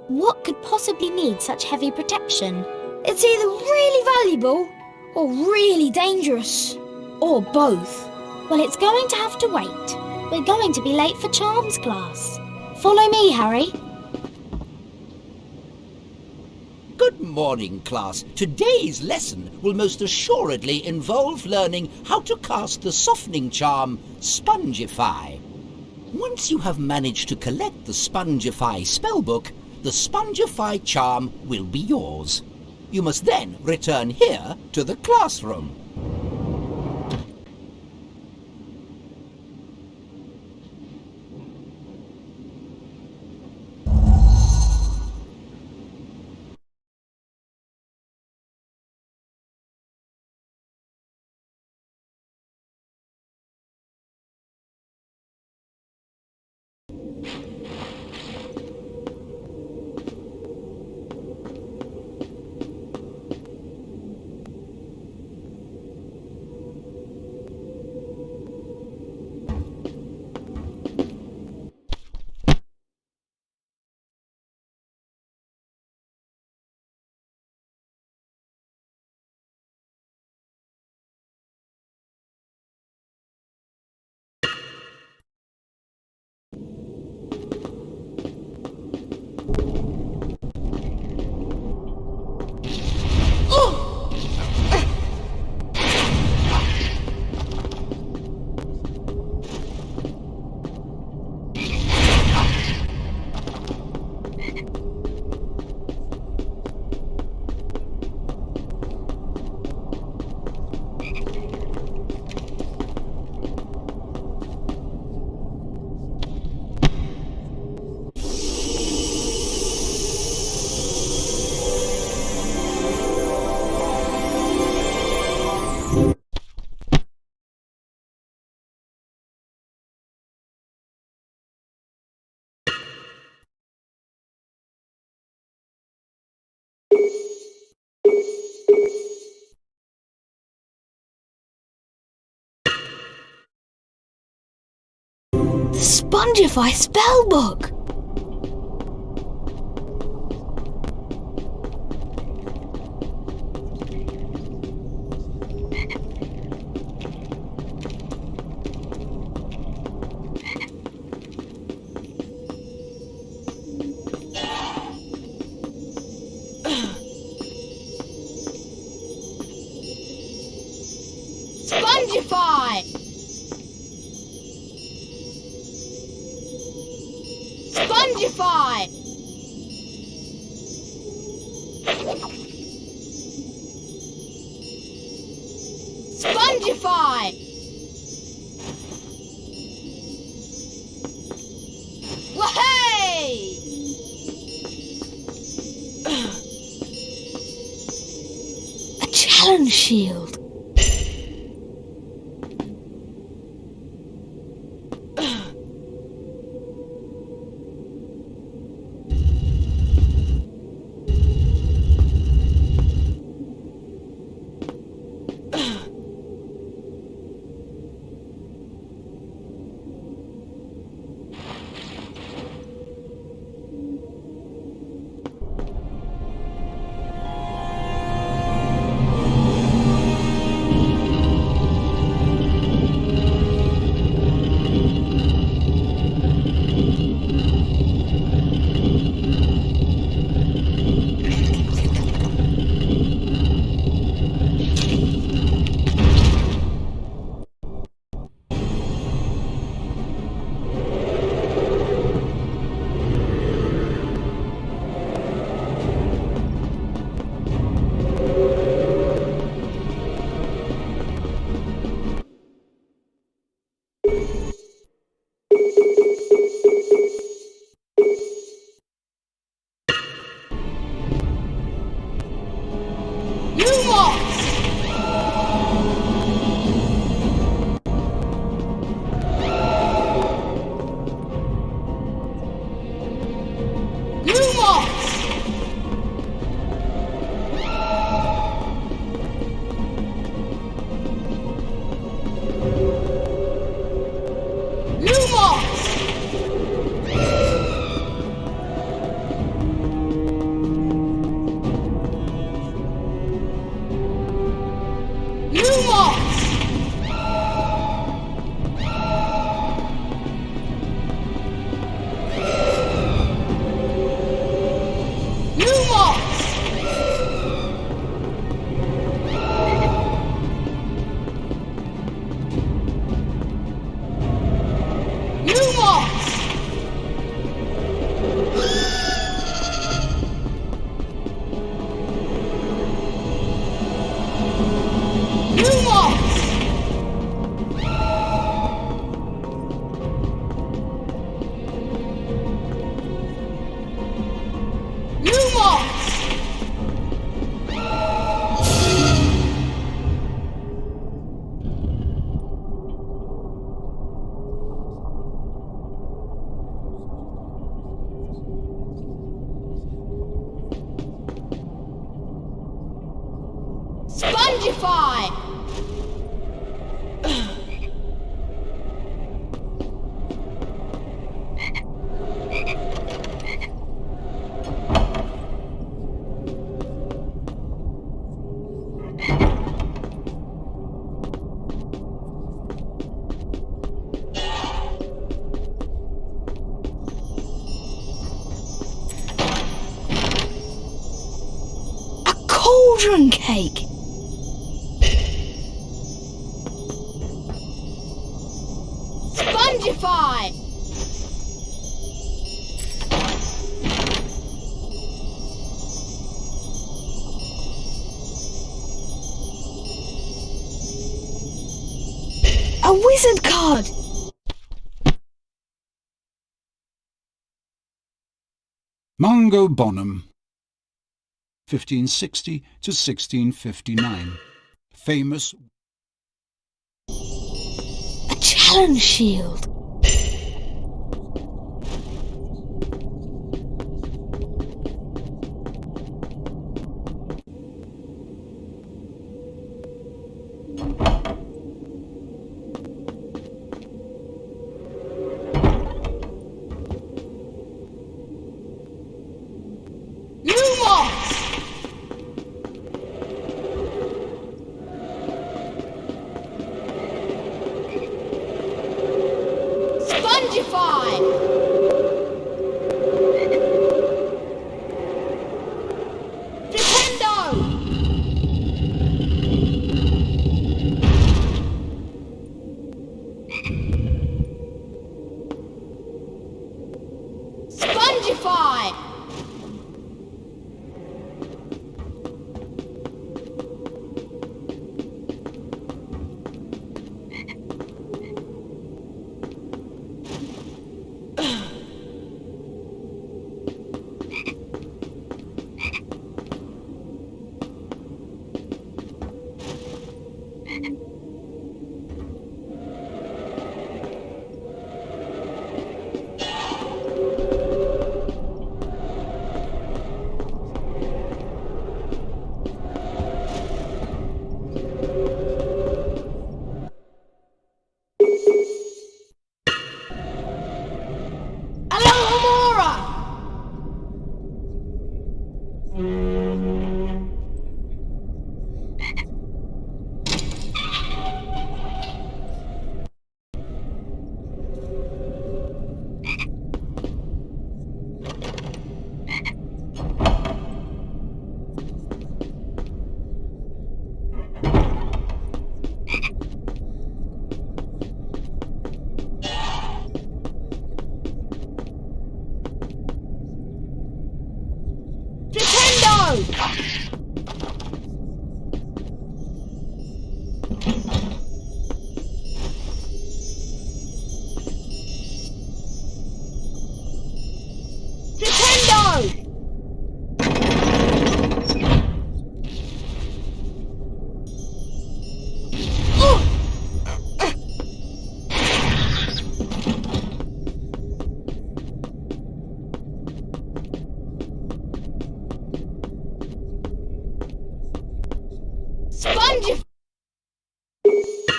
Speaker 10: What could possibly need such heavy protection?
Speaker 2: It's either really valuable or really dangerous. Or both.
Speaker 10: Well, it's going to have to wait. We're going to be late for charms class. Follow me, Harry.
Speaker 6: Good morning, class. Today's lesson will most assuredly involve learning how to cast the softening charm, Spongify. Once you have managed to collect the Spongify spellbook, the Spongify charm will be yours. You must then return here to the classroom.
Speaker 2: The Spongify spellbook!
Speaker 15: Spongify! Spongify! Spongify! Wahey!
Speaker 2: A challenge shield.
Speaker 15: Lumos! Lumos! Lumos! Lumos! Lumos! Spongify!
Speaker 8: Cauldron cake!
Speaker 15: Spongify!
Speaker 8: A wizard card!
Speaker 3: Mungo Bonham, 1560 to 1659. Famous.
Speaker 8: A challenge shield!
Speaker 15: Lumos! Spongify! Nintendo! Spongify! Alohomora!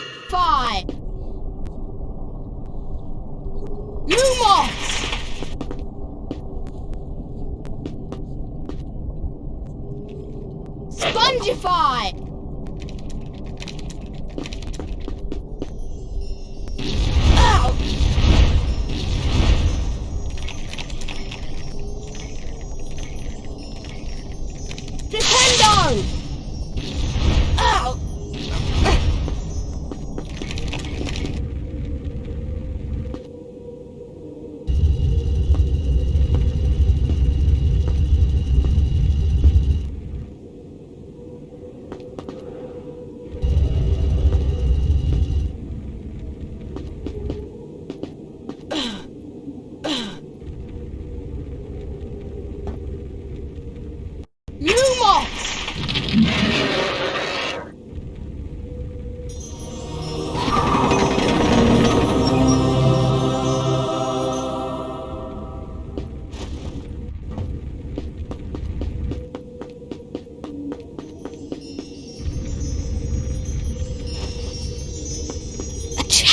Speaker 15: Spongify! Lumos! Spongify!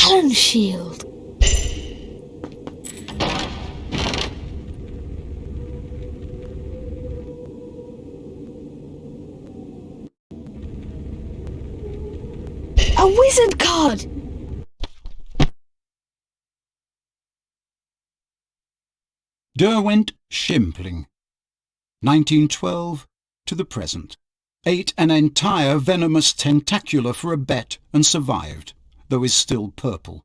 Speaker 8: talon shield. A wizard card!
Speaker 3: Derwent Shimpling, 1912 to the present. Ate an entire venomous tentacula for a bet and survived, though is still purple.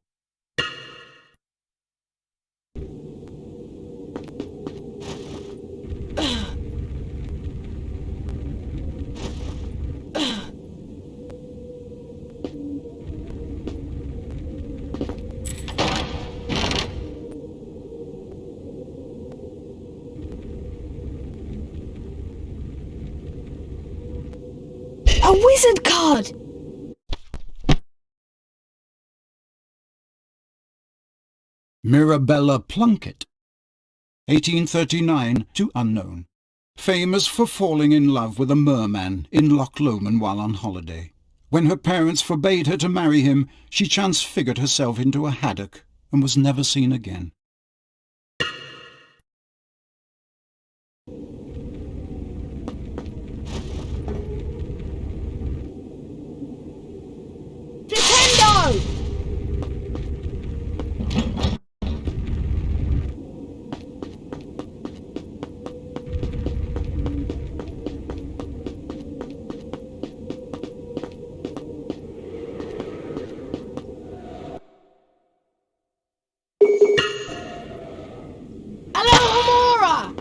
Speaker 8: A wizard card!
Speaker 3: Mirabella Plunkett, 1839 to unknown. Famous for falling in love with a merman in Loch Lomond while on holiday. When her parents forbade her to marry him, she transfigured herself into a haddock and was never seen again.
Speaker 15: Nintendo! Alohomora!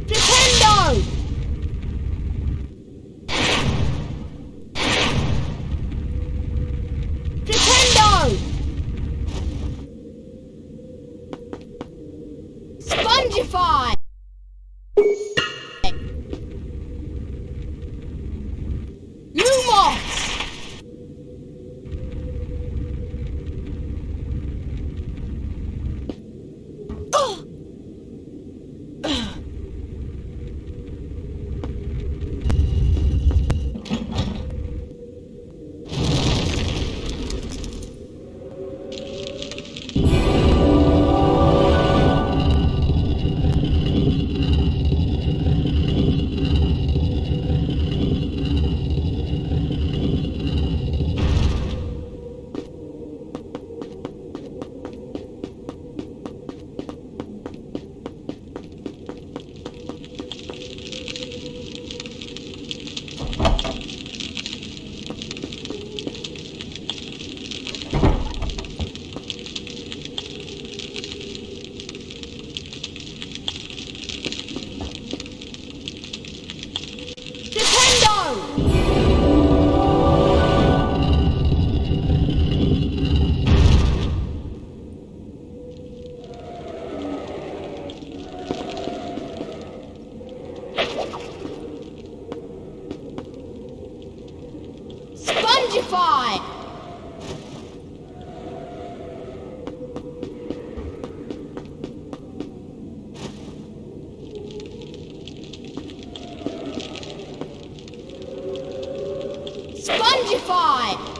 Speaker 15: Nintendo! Nintendo! Spongify! Lumos! Spongify! Spongify!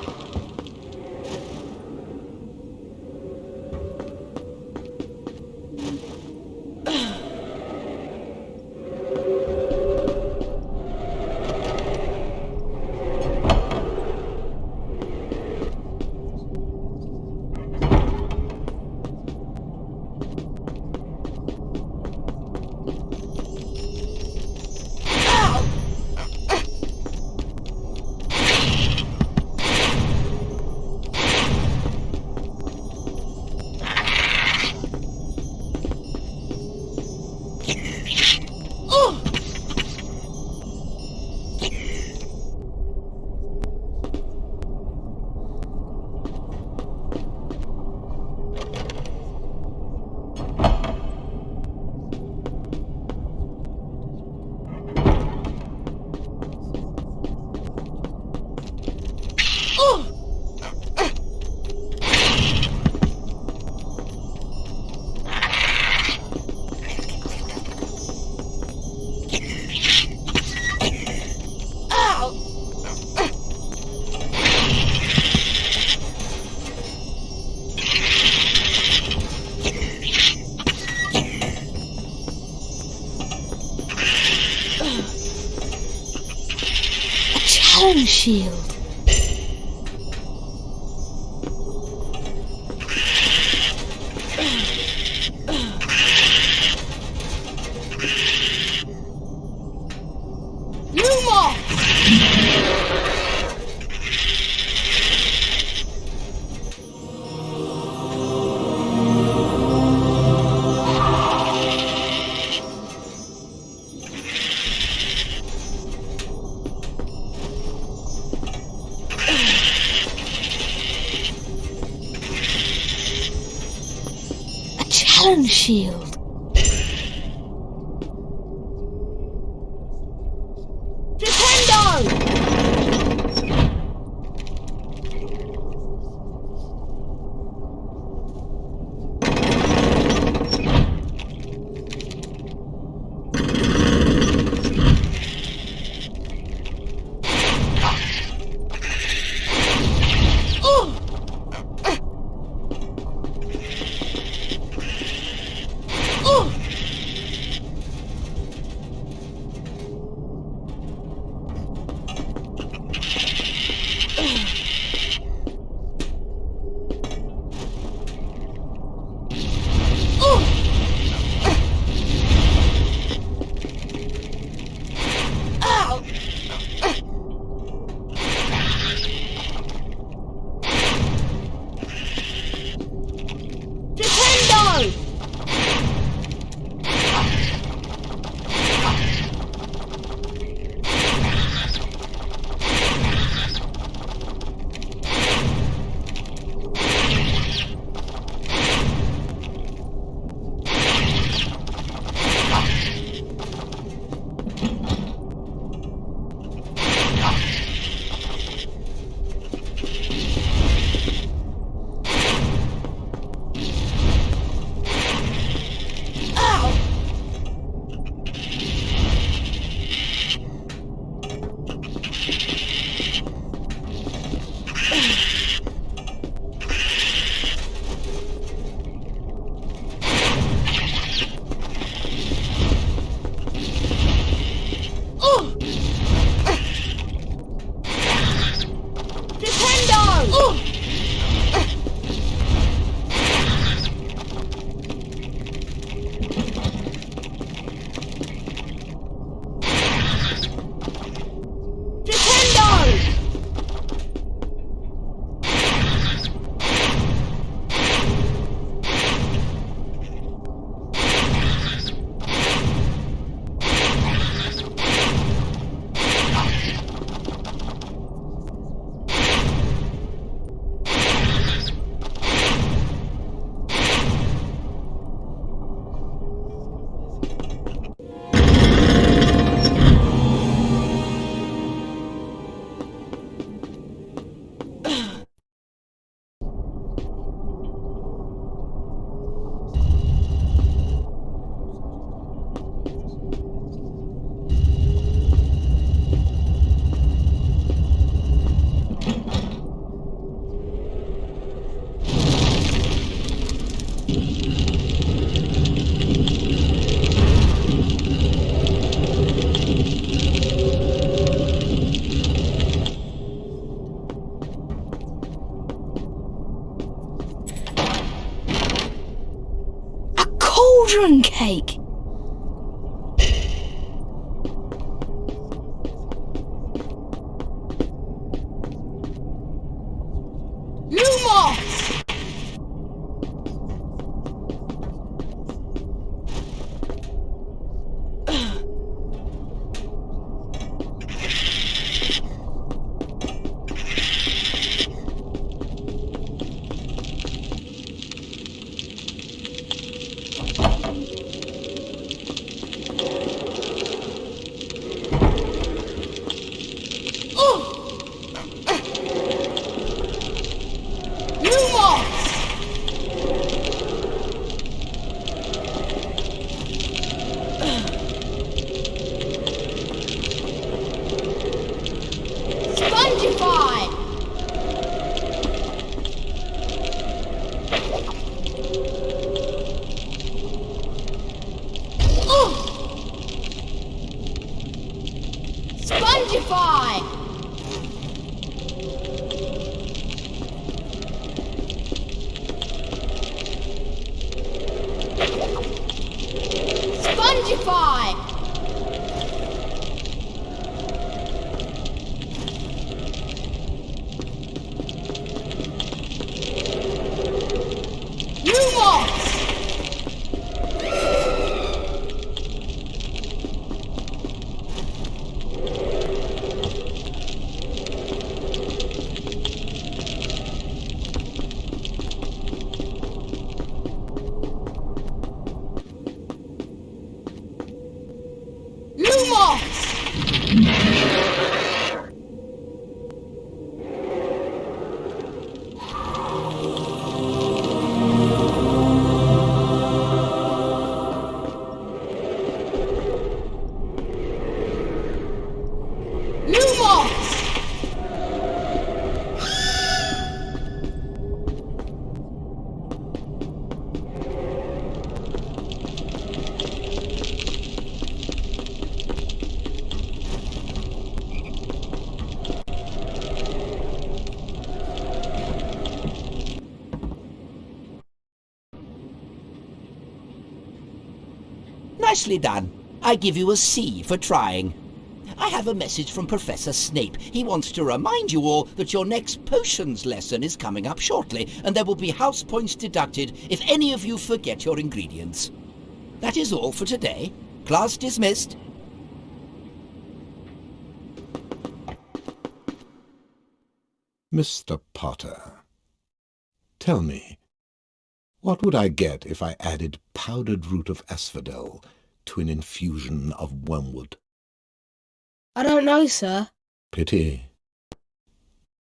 Speaker 8: challenge shield. Challenge shield. Cauldron cake!
Speaker 15: Lumos! Spongify! Lumos!
Speaker 6: Nicely done. I give you a C for trying. I have a message from Professor Snape. He wants to remind you all that your next potions lesson is coming up shortly, and there will be house points deducted if any of you forget your ingredients. That is all for today. Class dismissed.
Speaker 14: Mr. Potter, tell me, what would I get if I added powdered root of asphodel to an infusion of wormwood?
Speaker 2: I don't know, sir.
Speaker 14: Pity.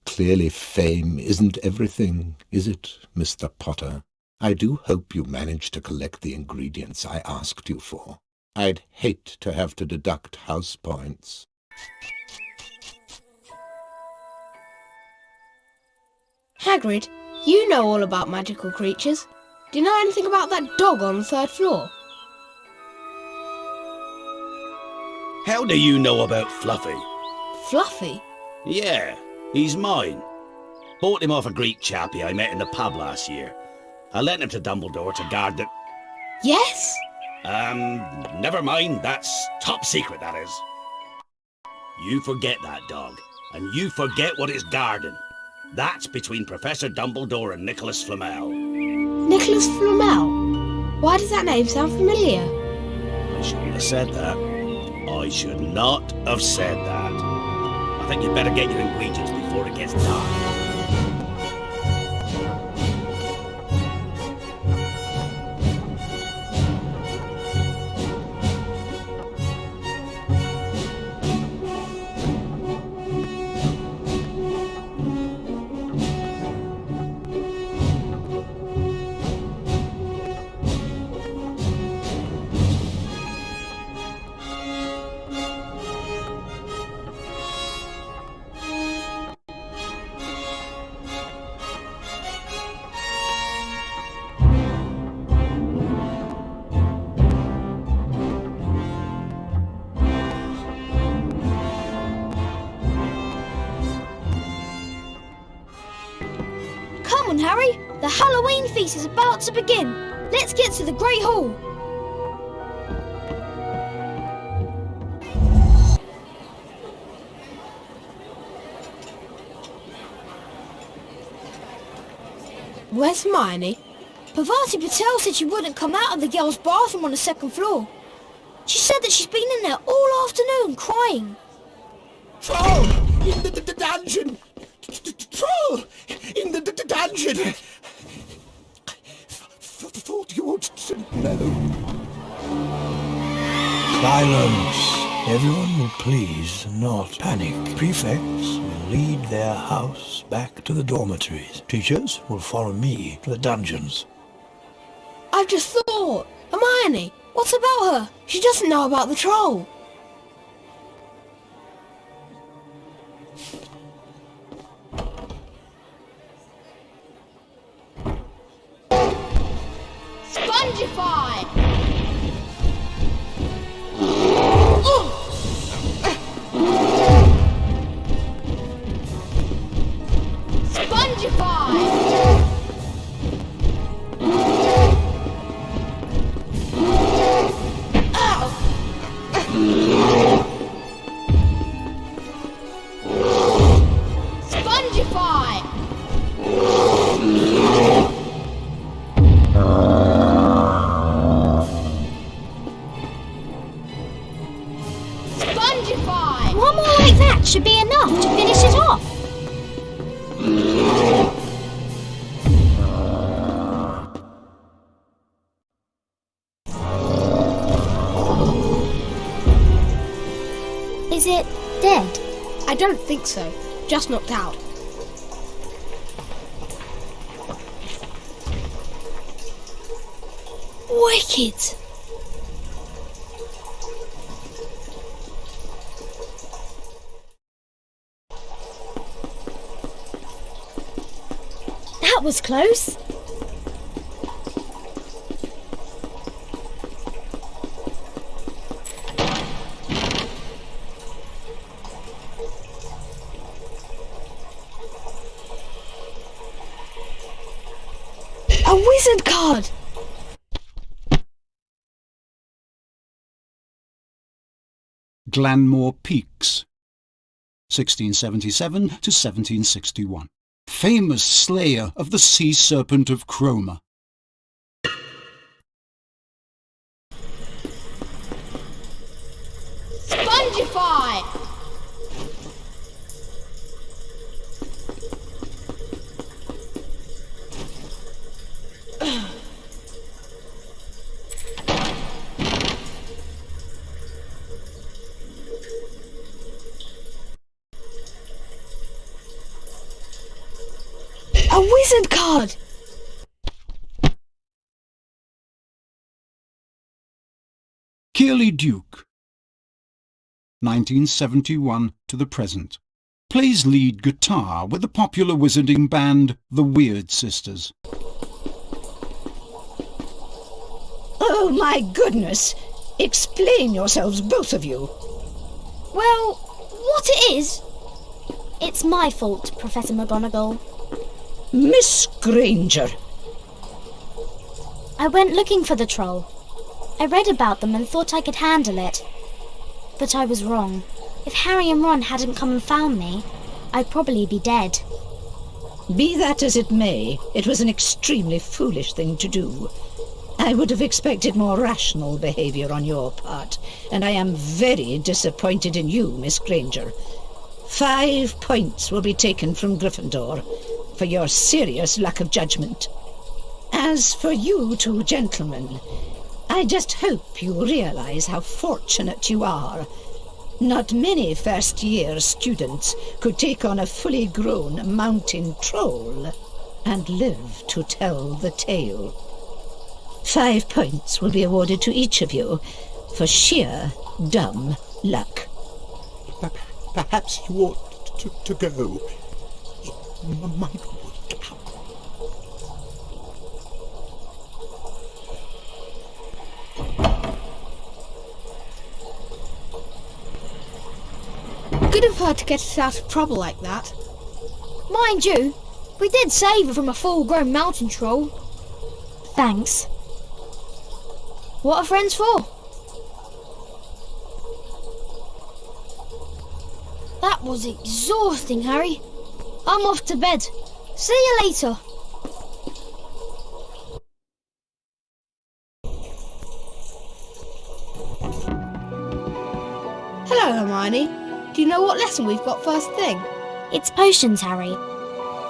Speaker 14: Clearly fame isn't everything, is it, Mr. Potter? I do hope you managed to collect the ingredients I asked you for. I'd hate to have to deduct house points.
Speaker 2: Hagrid, you know all about magical creatures. Do you know anything about that dog on the 3rd floor?
Speaker 5: How do you know about Fluffy?
Speaker 2: Fluffy?
Speaker 5: Yeah, he's mine. Bought him off a Greek chappie I met in the pub last year. I lent him to Dumbledore to guard the...
Speaker 2: Yes?
Speaker 5: Never mind. That's top secret, that is. You forget that dog, and you forget what it's guarding. That's between Professor Dumbledore and Nicholas Flamel.
Speaker 2: Nicholas Flamel? Why does that name sound familiar?
Speaker 5: I shouldn't have said that. I should not have said that. I think you'd better get your ingredients before it gets dark.
Speaker 8: Come on, Harry. The Halloween feast is about to begin. Let's get to the Great Hall.
Speaker 2: Where's Hermione?
Speaker 8: Parvati Patel said she wouldn't come out of the girls' bathroom on the 2nd floor. She said that she's been in there all afternoon crying.
Speaker 6: Troll! In the dungeon! Troll! In the dungeon! Thought you would know.
Speaker 4: Silence! Everyone will please not panic. Prefects will lead their house back to the dormitories. Teachers will follow me to the dungeons.
Speaker 2: I've just thought. Hermione, what's about her? She doesn't know about the troll.
Speaker 15: Spongify! Spongify!
Speaker 10: Is it dead?
Speaker 2: I don't think so. Just knocked out.
Speaker 8: Wicked!
Speaker 10: That was close.
Speaker 8: A wizard card!
Speaker 3: Glanmore Peaks, 1677 to 1761. Famous slayer of the sea serpent of Cromer.
Speaker 15: Spongify!
Speaker 8: A wizard card!
Speaker 3: Kearley Duke, 1971 to the present. Plays lead guitar with the popular wizarding band The Weird Sisters.
Speaker 1: Oh, my goodness! Explain yourselves, both of you.
Speaker 10: Well, what it is? It's my fault, Professor McGonagall.
Speaker 1: Miss Granger.
Speaker 10: I went looking for the troll. I read about them and thought I could handle it. But I was wrong. If Harry and Ron hadn't come and found me, I'd probably be dead.
Speaker 1: Be that as it may, it was an extremely foolish thing to do. I would have expected more rational behaviour on your part, and I am very disappointed in you, Miss Granger. 5 points will be taken from Gryffindor for your serious lack of judgment. As for you two gentlemen, I just hope you realise how fortunate you are. Not many first-year students could take on a fully grown mountain troll and live to tell the tale. 5 points will be awarded to each of you for sheer dumb luck.
Speaker 6: Perhaps you ought to go. It might wake up.
Speaker 2: Good of her to get us out of trouble like that.
Speaker 8: Mind you, we did save her from a full-grown mountain troll.
Speaker 10: Thanks.
Speaker 8: What are friends for? That was exhausting, Harry. I'm off to bed. See you later.
Speaker 2: Hello, Hermione. Do you know what lesson we've got first thing?
Speaker 10: It's potions, Harry.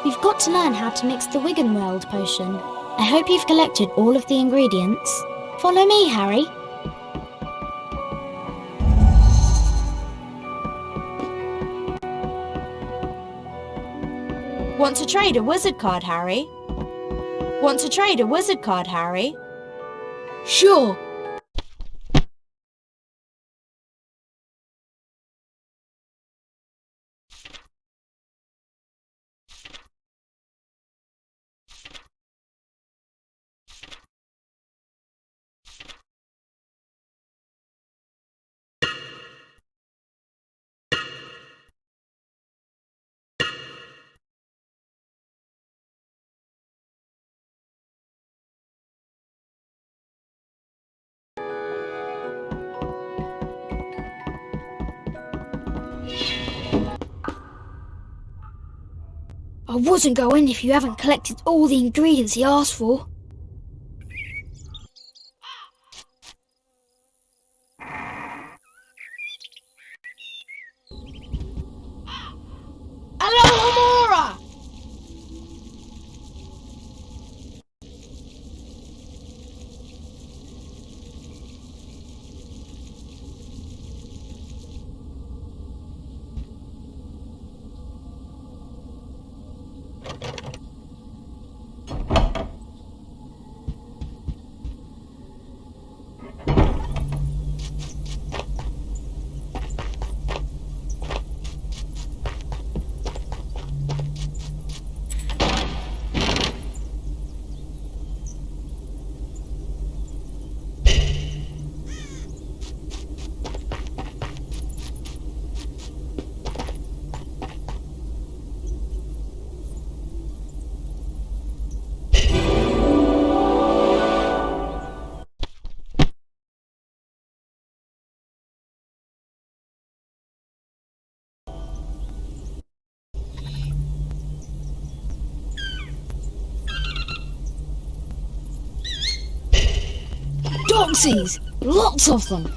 Speaker 10: We've got to learn how to mix the Wiggenweld potion. I hope you've collected all of the ingredients. Follow me, Harry.
Speaker 11: Want to trade a wizard card, Harry? Want to trade a wizard card, Harry?
Speaker 2: Sure.
Speaker 8: I wouldn't go in if you haven't collected all the ingredients he asked for.
Speaker 2: Hello, Amora! Foxies! Lots of them!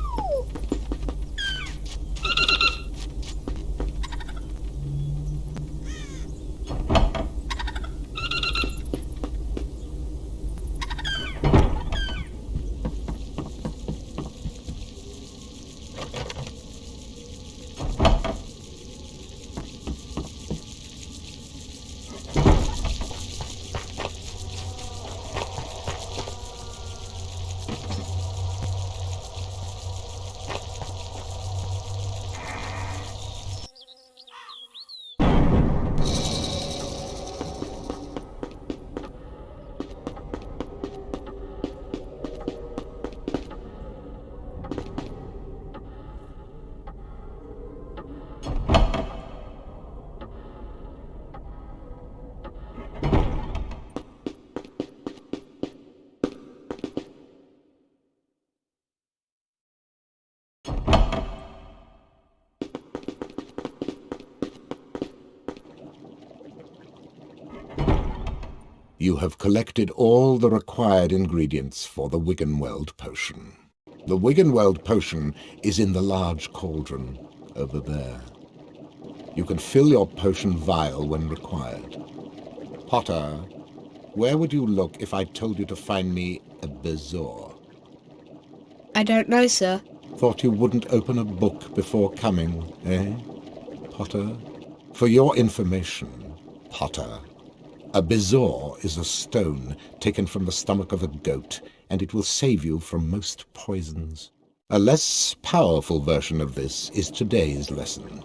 Speaker 14: You have collected all the required ingredients for the Wiggenweld potion. The Wiggenweld potion is in the large cauldron over there. You can fill your potion vial when required. Potter, where would you look if I told you to find me a bezoar?
Speaker 2: I don't know, sir.
Speaker 14: Thought you wouldn't open a book before coming, eh, Potter? For your information, Potter, a bezoar is a stone taken from the stomach of a goat, and it will save you from most poisons. A less powerful version of this is today's lesson.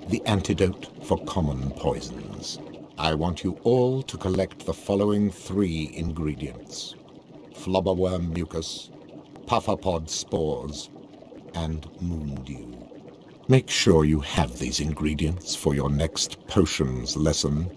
Speaker 14: The antidote for common poisons. I want you all to collect the following 3 ingredients: flobberworm mucus, pufferpod spores, and moondew. Make sure you have these ingredients for your next potions lesson.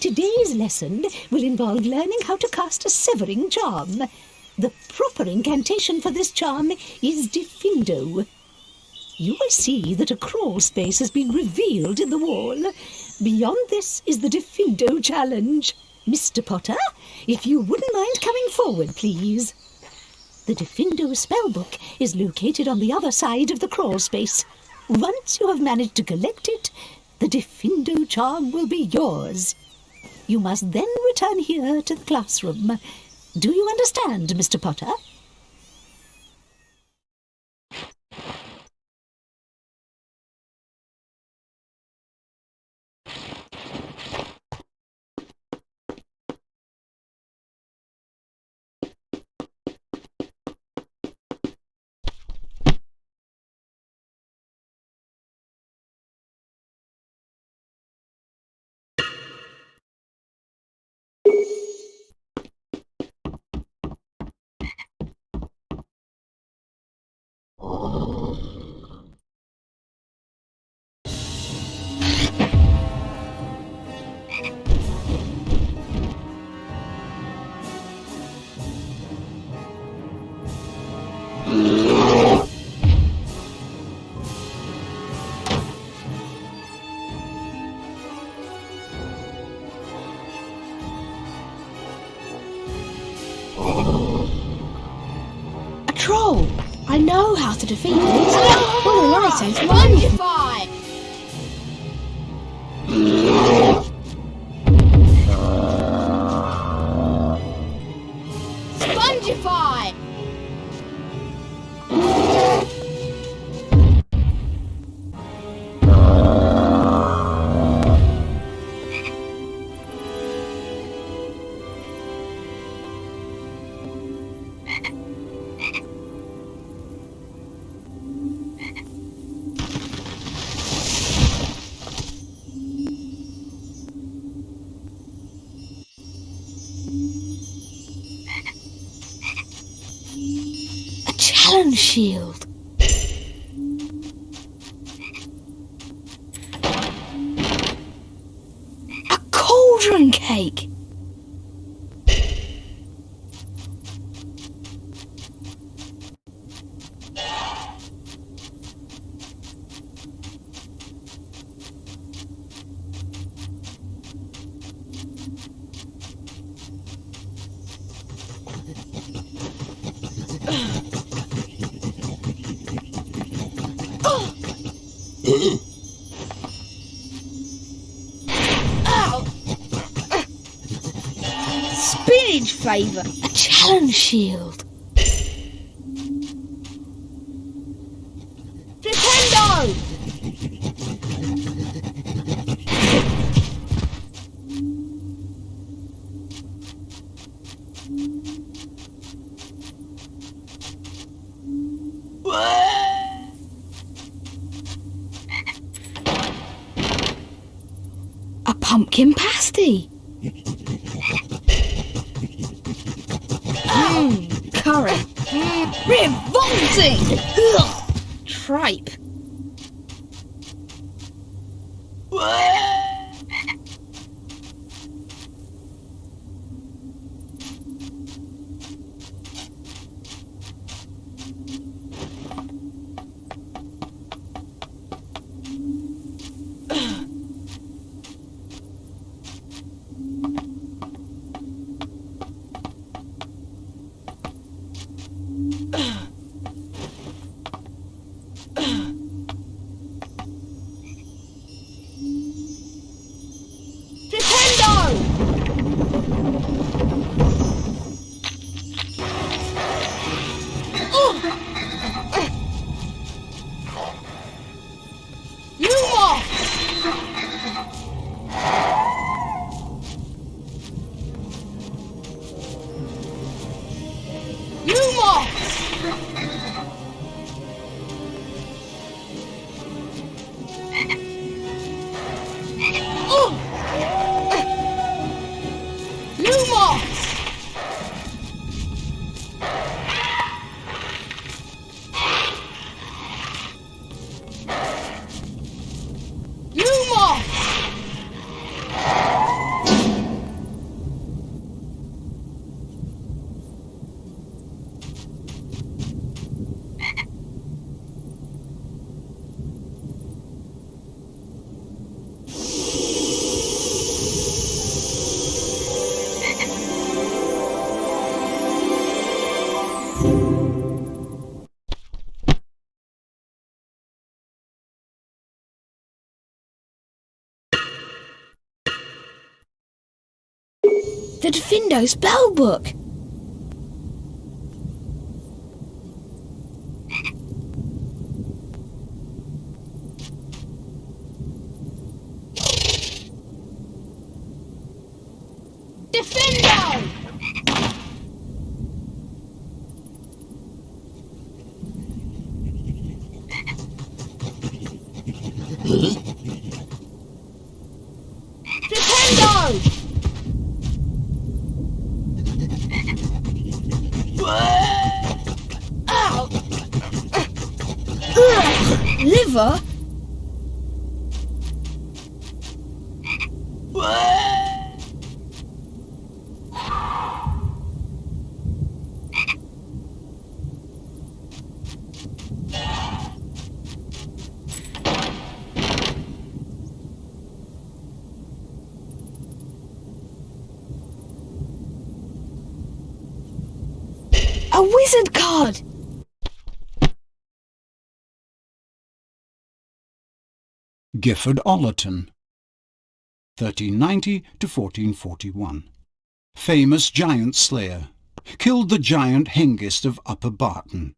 Speaker 1: Today's lesson will involve learning how to cast a severing charm. The proper incantation for this charm is Diffindo. You will see that a crawl space has been revealed in the wall. Beyond this is the Diffindo challenge. Mr. Potter, if you wouldn't mind coming forward, please. The Diffindo spellbook is located on the other side of the crawl space. Once you have managed to collect it, the Diffindo charm will be yours. You must then return here to the classroom. Do you understand, Mr. Potter?
Speaker 2: A troll! I know how to defeat it. What a light and
Speaker 15: Spongify! Spongify!
Speaker 2: challenge shield. A cauldron cake. Spinach flavour.
Speaker 8: A challenge shield.
Speaker 2: Nintendo!
Speaker 8: A pumpkin pasty.
Speaker 2: Curry. Revolting! Ugh. Tripe.
Speaker 8: The Defendo spell book.
Speaker 15: Defendo! Defendo! Ow!
Speaker 2: Liver?
Speaker 8: A wizard card.
Speaker 3: Gifford Ollerton, 1390 to 1441. Famous giant slayer. Killed the giant Hengist of Upper Barton.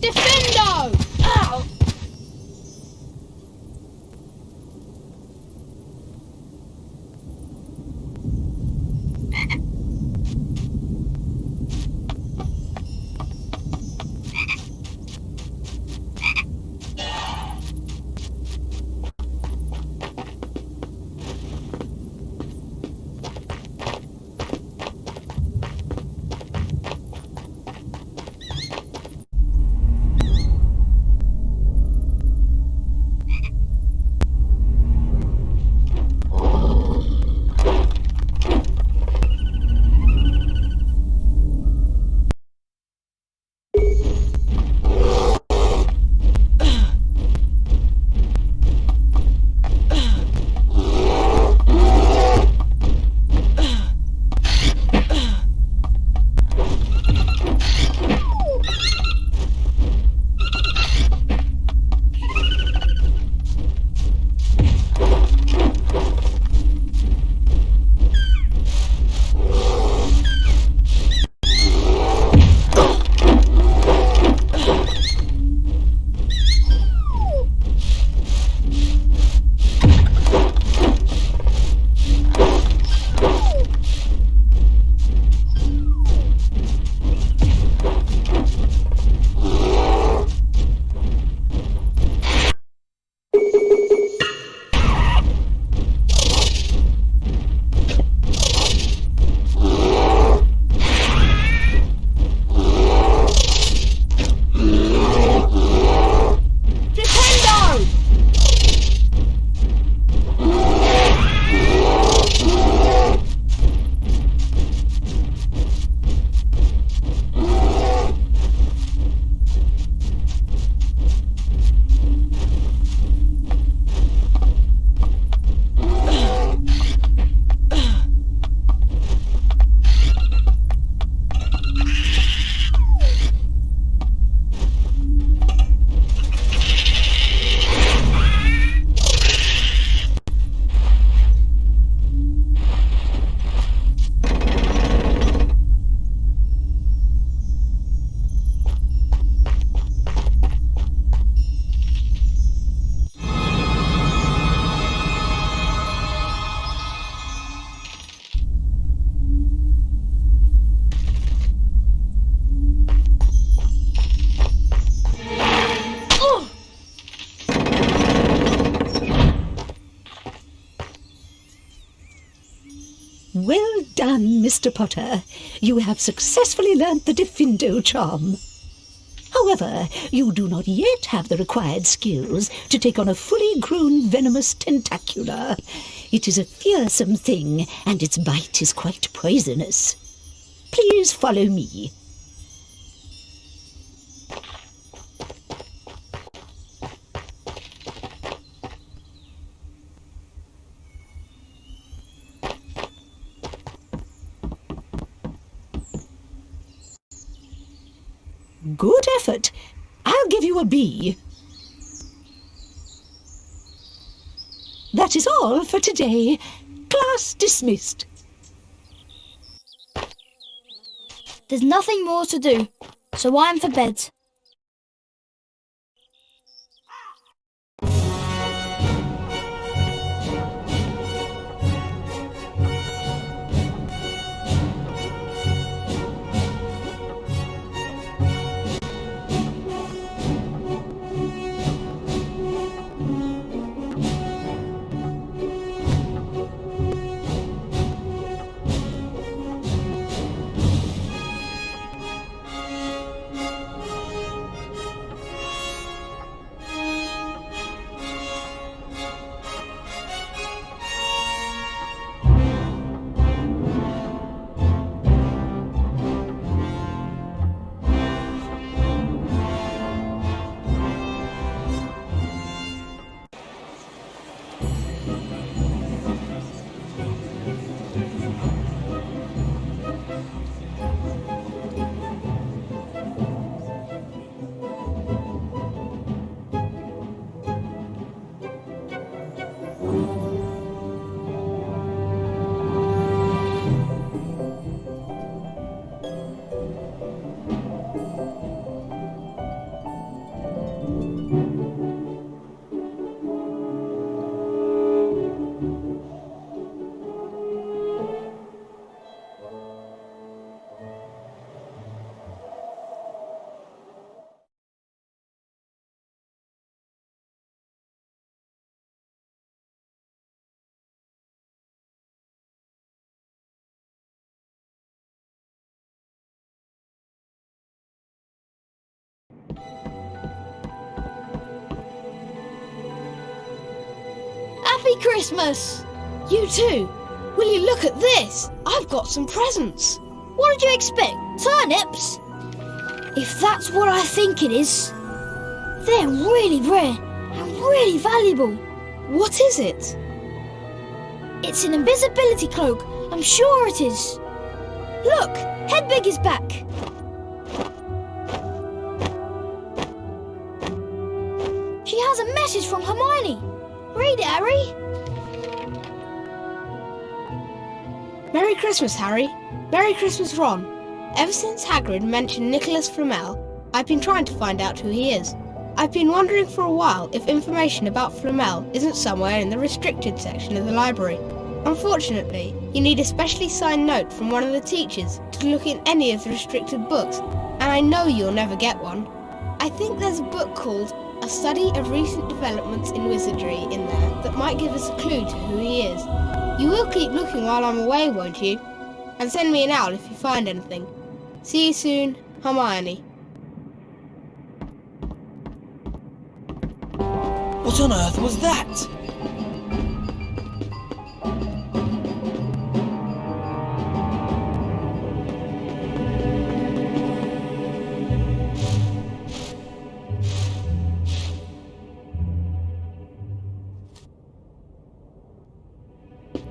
Speaker 15: Defendo! Ow!
Speaker 1: done, Mr. Potter. You have successfully learnt the Diffindo charm. However, you do not yet have the required skills to take on a fully grown venomous tentacula. It is a fearsome thing, and its bite is quite poisonous. Please follow me. Good effort. I'll give you a B. That is all for today. Class dismissed.
Speaker 8: There's nothing more to do, so I'm for bed. Happy Christmas!
Speaker 2: You too. Will you look at this? I've got some presents.
Speaker 8: What did you expect? Turnips? If that's what I think it is, they're really rare and really valuable.
Speaker 2: What is it?
Speaker 8: It's an invisibility cloak. I'm sure it is. Look, Hedwig is back. She has a message from Hermione. Read it, Harry.
Speaker 2: Merry Christmas, Harry. Merry Christmas, Ron. Ever since Hagrid mentioned Nicholas Flamel, I've been trying to find out who he is. I've been wondering for a while if information about Flamel isn't somewhere in the restricted section of the library. Unfortunately, you need a specially signed note from one of the teachers to look in any of the restricted books, and I know you'll never get one. I think there's a book called A Study of Recent Developments in Wizardry in there that might give us a clue to who he is. You will keep looking while I'm away, won't you? And send me an owl if you find anything. See you soon, Hermione.
Speaker 12: What on earth was that?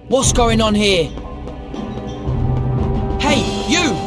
Speaker 12: What's going on here? Hey, you!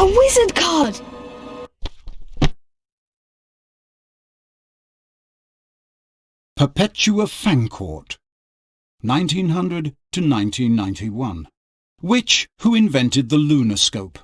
Speaker 2: A wizard card!
Speaker 3: Perpetua Fancourt, 1900 to 1991. Which who invented the lunarscope?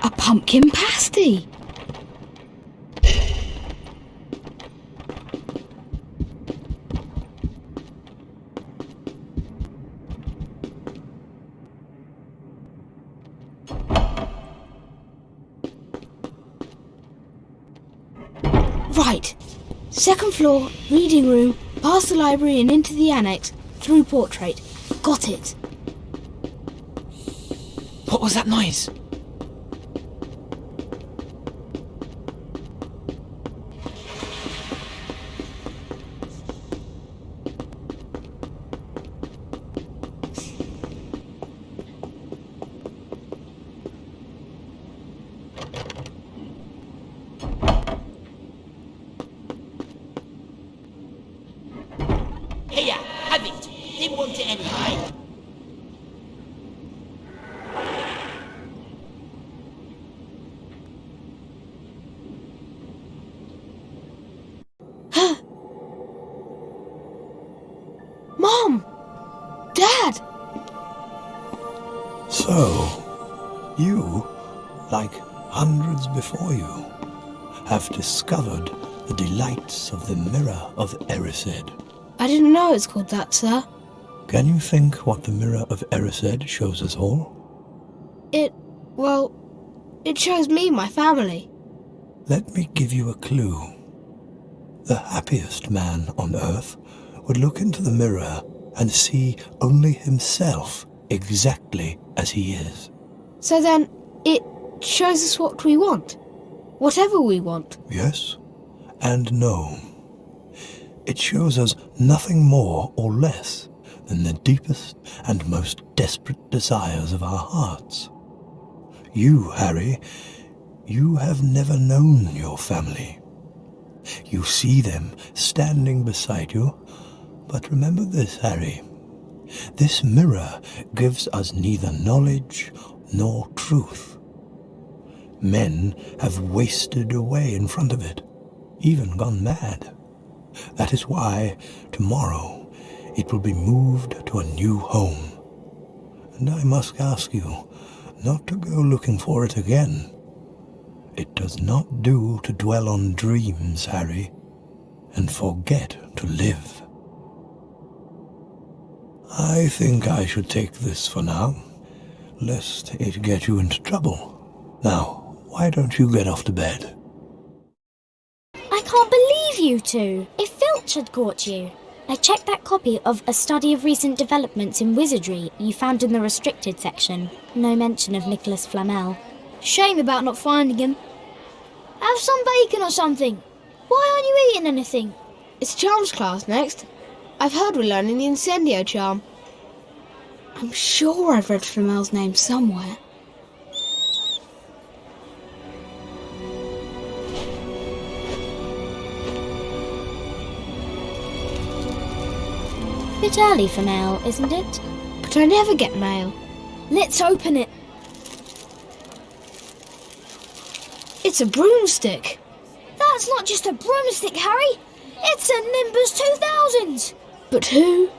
Speaker 8: A pumpkin pasty! Right. Second floor, reading room, past the library and into the annex, through portrait. Got it.
Speaker 13: What was that noise?
Speaker 6: Here, have it. Didn't want it anyway.
Speaker 2: Mom! Dad!
Speaker 4: So, you, like hundreds before you, have discovered the delights of the Mirror of Erised.
Speaker 2: I didn't know it's called that, sir.
Speaker 4: Can you think what the Mirror of Erised shows us all?
Speaker 2: It shows me my family.
Speaker 4: Let me give you a clue. The happiest man on earth would look into the mirror and see only himself exactly as he is.
Speaker 2: So then, it shows us what we want. Whatever we want.
Speaker 4: Yes and no. It shows us nothing more or less than the deepest and most desperate desires of our hearts. You, Harry, you have never known your family. You see them standing beside you, but remember this, Harry. This mirror gives us neither knowledge nor truth. Men have wasted away in front of it, even gone mad. That is why tomorrow it will be moved to a new home. And I must ask you not to go looking for it again. It does not do to dwell on dreams, Harry, and forget to live. I think I should take this for now, lest it get you into trouble. Now, why don't you get off to bed?
Speaker 10: I can't believe you two! If Filch had caught you. I checked that copy of A Study of Recent Developments in Wizardry you found in the restricted section. No mention of Nicholas Flamel.
Speaker 8: Shame about not finding him. Have some bacon or something. Why aren't you eating anything?
Speaker 2: It's charms class next. I've heard we're learning the Incendio charm. I'm sure I've read Flamel's name somewhere.
Speaker 10: Bit early for mail, isn't it?
Speaker 2: But I never get mail.
Speaker 8: Let's open it.
Speaker 2: It's a broomstick.
Speaker 8: That's not just a broomstick, Harry. It's a Nimbus 2000.
Speaker 2: But who?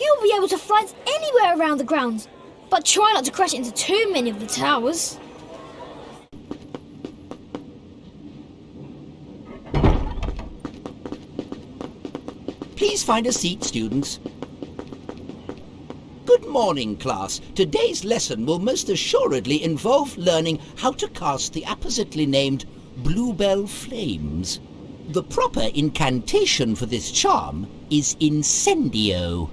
Speaker 8: You'll be able to fly anywhere around the grounds. But try not to crash into too many of the towers.
Speaker 6: Please find a seat, students. Good morning, class. Today's lesson will most assuredly involve learning how to cast the appositely named Bluebell Flames. The proper incantation for this charm is Incendio.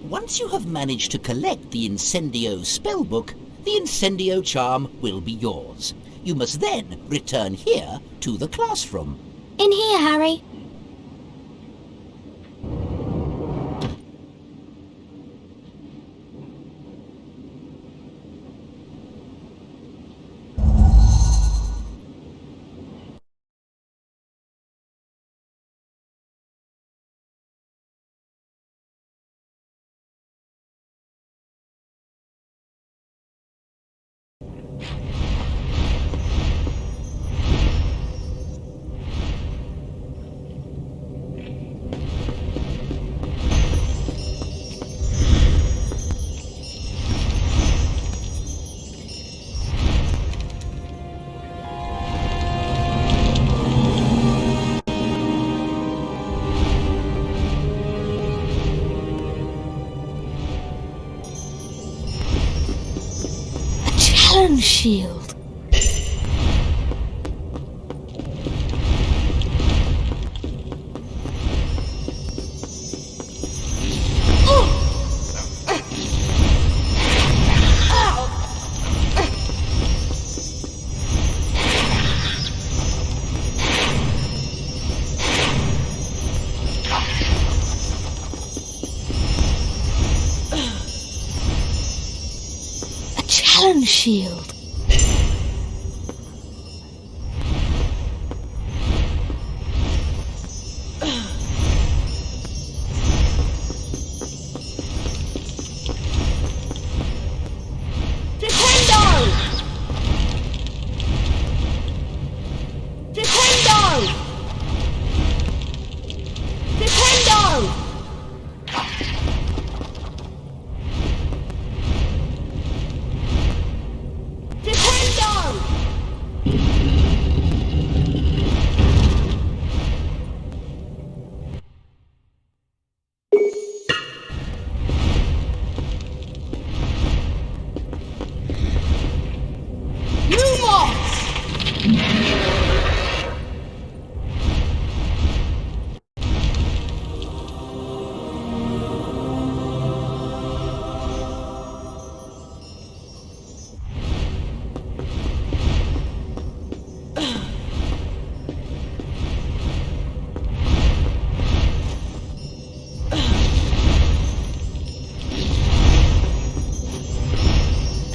Speaker 6: Once you have managed to collect the Incendio spellbook, the Incendio charm will be yours. You must then return here to the classroom.
Speaker 10: In here, Harry.
Speaker 8: Challenge shield. Challenge shield.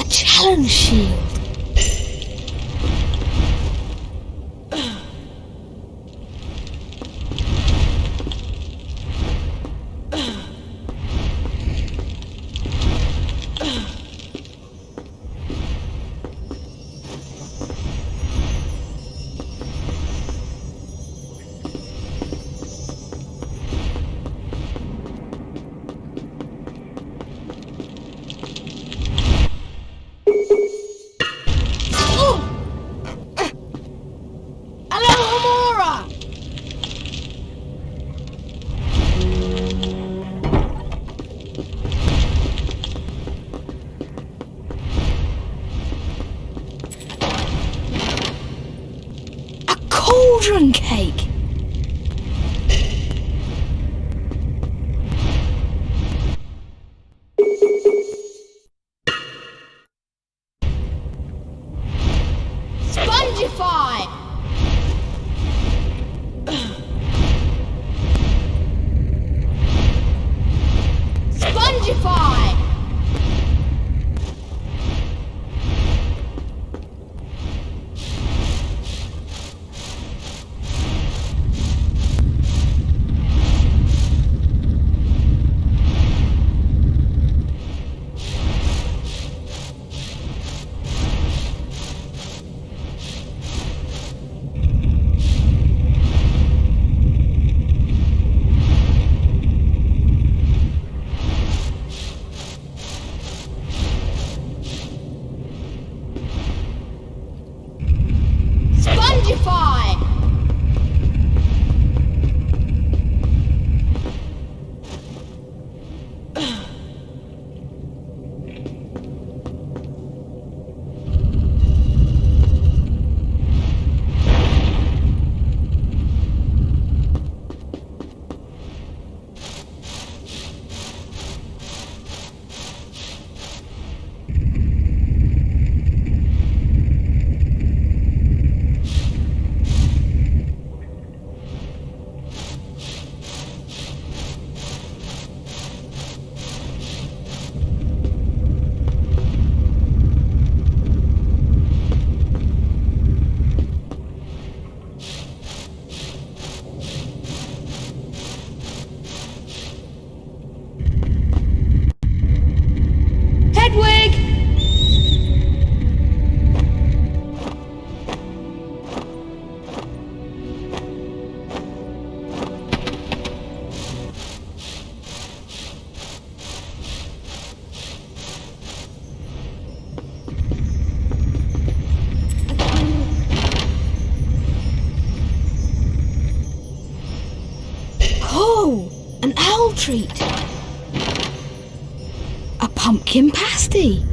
Speaker 8: Challenge shield. Cauldron cake.
Speaker 15: Spongify. Spongify.
Speaker 8: treat. A pumpkin pasty.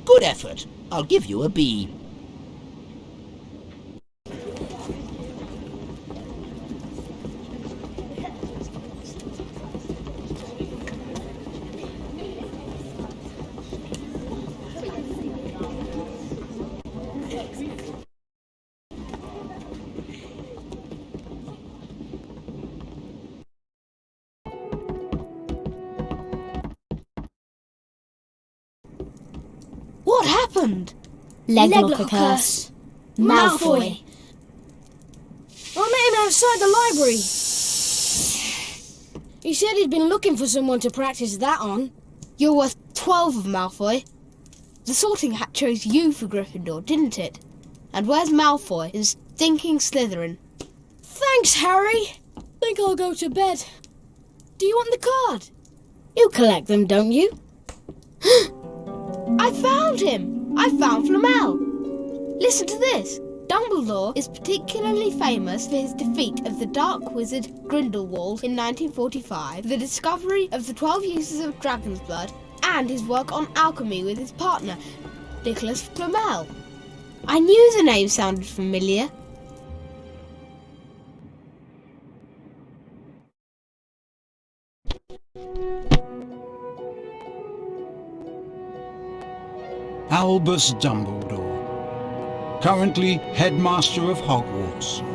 Speaker 6: Good effort. I'll give you a B.
Speaker 2: What happened?
Speaker 10: Leglocker curse. Malfoy.
Speaker 2: I met him outside the library. He said he'd been looking for someone to practice that on. You're worth 12 of Malfoy. The Sorting Hat chose you for Gryffindor, didn't it? And where's Malfoy in stinking Slytherin? Thanks, Harry. Think I'll go to bed. Do you want the card? You collect them, don't you? I found him! I found Flamel! Listen to this. Dumbledore is particularly famous for his defeat of the dark wizard Grindelwald in 1945, the discovery of the 12 uses of dragon's blood, and his work on alchemy with his partner, Nicholas Flamel. I knew the name sounded familiar.
Speaker 3: Albus Dumbledore, currently headmaster of Hogwarts.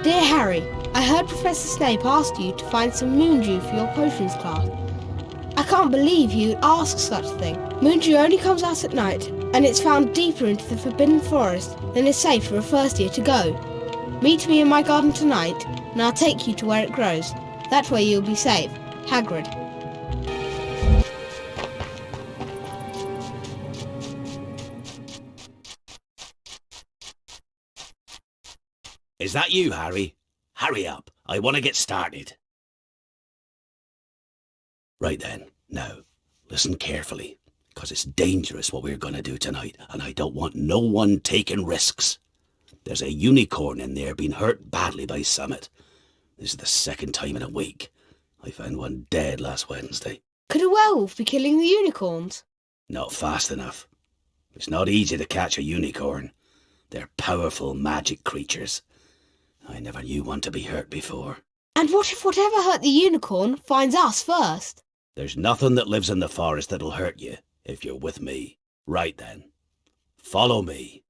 Speaker 2: Dear Harry, I I heard Professor Snape ask you to find some moondew for your potions class. I can't believe he would ask such a thing. Moondew only comes out at night, and it's found deeper into the Forbidden Forest than is safe for a first year to go. Meet me in my garden tonight, and I'll take you to where it grows. That way you'll be safe. Hagrid.
Speaker 5: Is that you, Harry? Hurry up. I want to get started. Right then. Now, listen carefully, because it's dangerous what we're going to do tonight, and I don't want no one taking risks. There's a unicorn in there being hurt badly by Summit. This is the second time in a week. I found one dead last Wednesday.
Speaker 2: Could a werewolf be killing the unicorns?
Speaker 5: Not fast enough. It's not easy to catch a unicorn. They're powerful magic creatures. I never knew one to be hurt before.
Speaker 2: And what if whatever hurt the unicorn finds us first?
Speaker 5: There's nothing that lives in the forest that'll hurt you if you're with me. Right then. Follow me.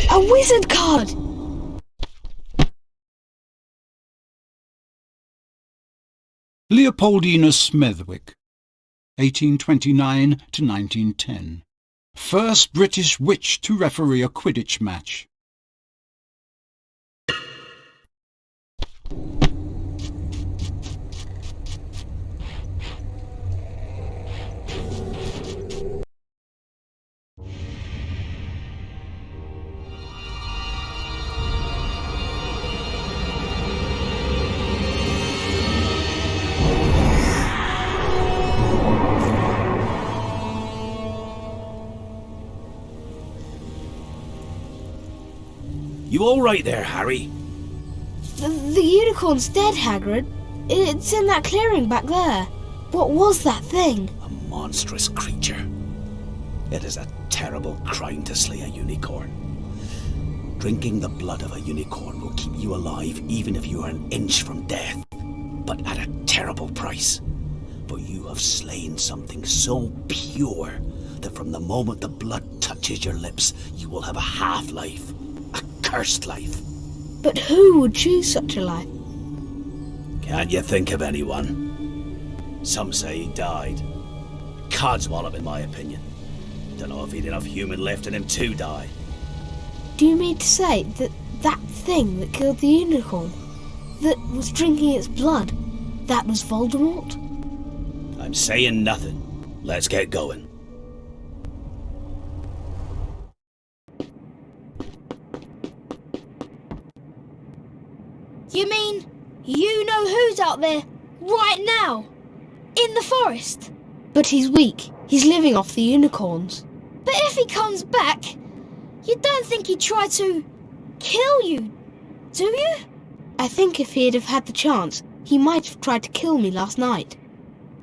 Speaker 2: A wizard card!
Speaker 3: Leopoldina Smethwick, 1829 to 1910. First British witch to referee a Quidditch match.
Speaker 5: You all right there, Harry?
Speaker 2: The unicorn's dead, Hagrid. It's in that clearing back there. What was that thing?
Speaker 5: A monstrous creature. It is a terrible crime to slay a unicorn. Drinking the blood of a unicorn will keep you alive even if you are an inch from death, but at a terrible price. For you have slain something so pure that from the moment the blood touches your lips, you will have a half-life. A cursed life.
Speaker 2: But who would choose such a life?
Speaker 5: Can't you think of anyone? Some say he died. Codswallop, in my opinion. Don't know if he'd enough human left in him to die.
Speaker 2: Do you mean to say that that thing that killed the unicorn, that was drinking its blood, that was Voldemort?
Speaker 5: I'm saying nothing. Let's get going.
Speaker 8: You mean you know who's out there right now? In the forest?
Speaker 2: But he's weak. He's living off the unicorns.
Speaker 8: But if he comes back, you don't think he'd try to kill you, do you?
Speaker 2: I think if he'd have had the chance, He might have tried to kill me last night.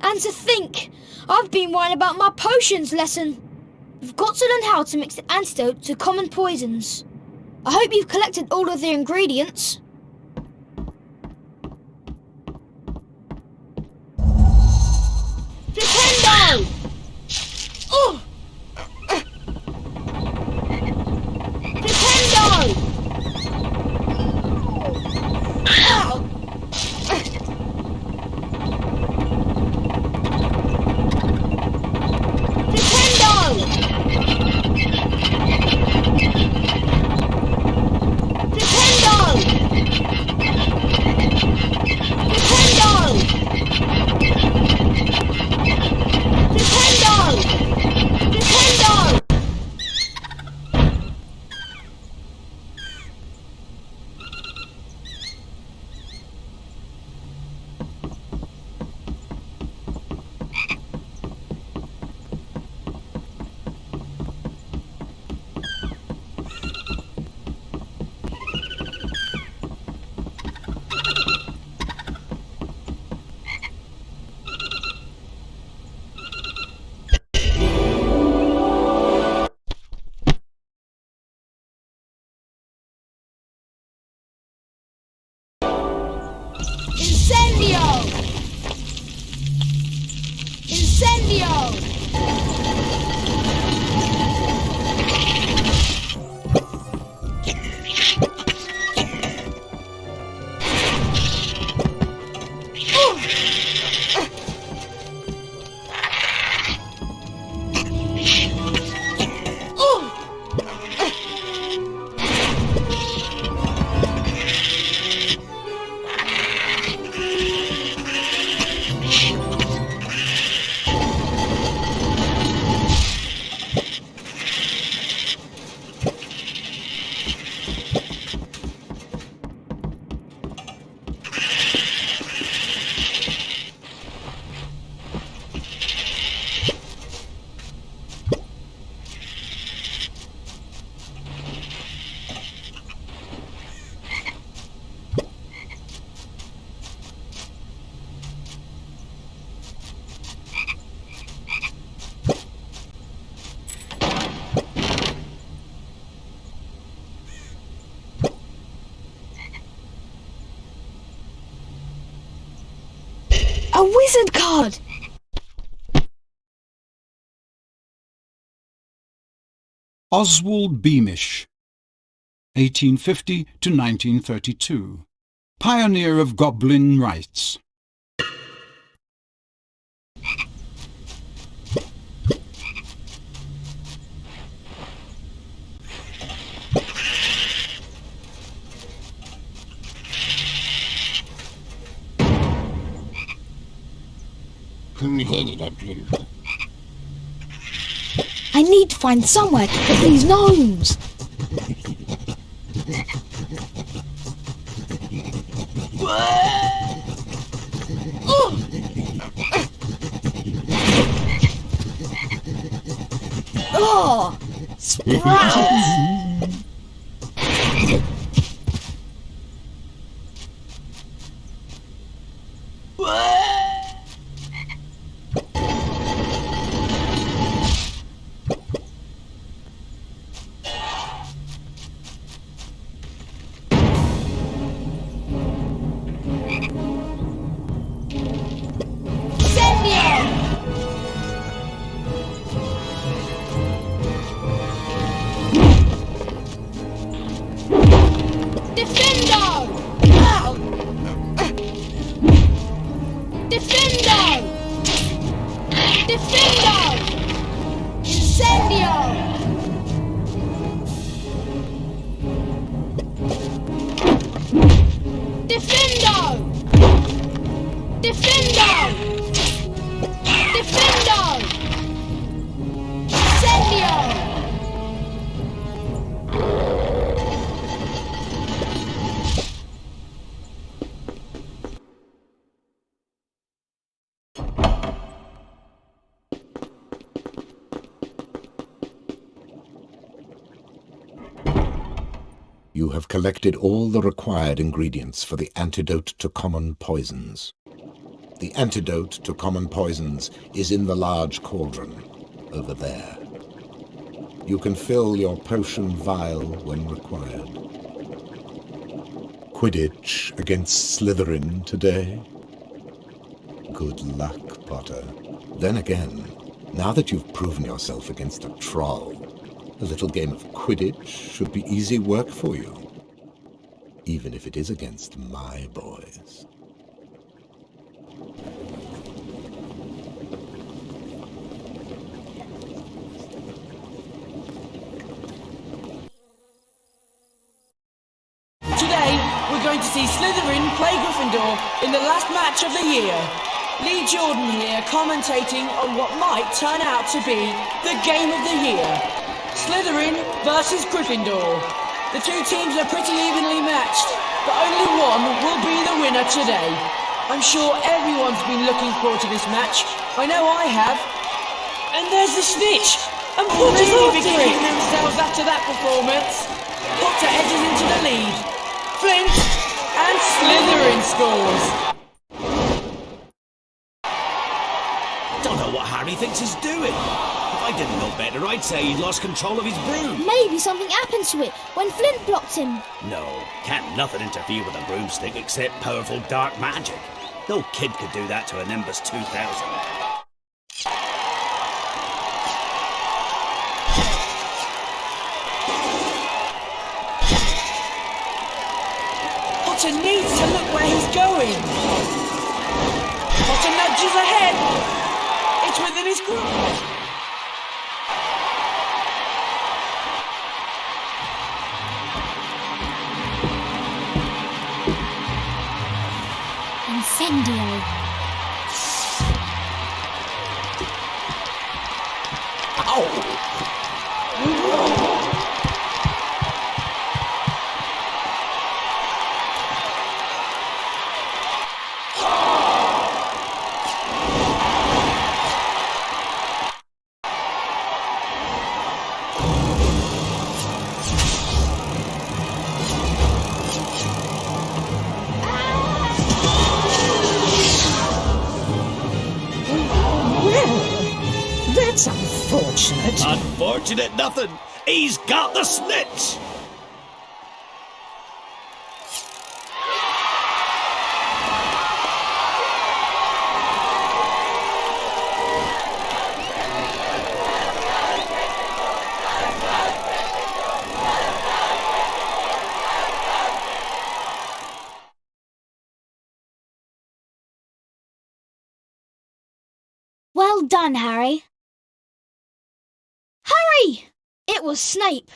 Speaker 8: And to think, I've been worrying about my potions lesson. We've got to learn how to mix the antidote to common poisons. I hope you've collected all of the ingredients.
Speaker 15: Defendo!
Speaker 8: Oh!
Speaker 15: Defendo!
Speaker 8: Ow!
Speaker 15: Incendio! Incendio!
Speaker 2: A wizard card!
Speaker 3: Oswald Beamish, 1850 to 1932. Pioneer of goblin rights.
Speaker 2: I need to find somewhere to put these gnomes. Oh, sprouts!
Speaker 14: You have collected all the required ingredients for the antidote to common poisons. The antidote to common poisons is in the large cauldron, over there. You can fill your potion vial when required. Quidditch against Slytherin today? Good luck, Potter. Then again, now that you've proven yourself against a troll, a little game of Quidditch should be easy work for you. Even if it is against my boys.
Speaker 16: Today, we're going to see Slytherin play Gryffindor in the last match of the year. Lee Jordan here commentating on what might turn out to be the game of the year. Slytherin versus Gryffindor. The two teams are pretty evenly matched, but only one will be the winner today. I'm sure everyone's been looking forward to this match. I know I have. And there's the snitch! And Potter's really kicking themselves after that performance. Potter edges into the lead. Flint and Slytherin scores.
Speaker 5: Don't know what Harry thinks he's doing. If I didn't know better, I'd say he'd lost control of his broom.
Speaker 10: Maybe something happened to it when Flint blocked him.
Speaker 5: No, can't nothing interfere with a broomstick except powerful dark magic. No kid could do that to a Nimbus 2000.
Speaker 16: Potter needs to look where he's going. Potter nudges ahead. It's within his grasp.
Speaker 10: Incendio.
Speaker 1: That's unfortunate.
Speaker 5: Unfortunate nothing. He's got the snitch.
Speaker 10: Well done, Harry. Harry! It was Snape.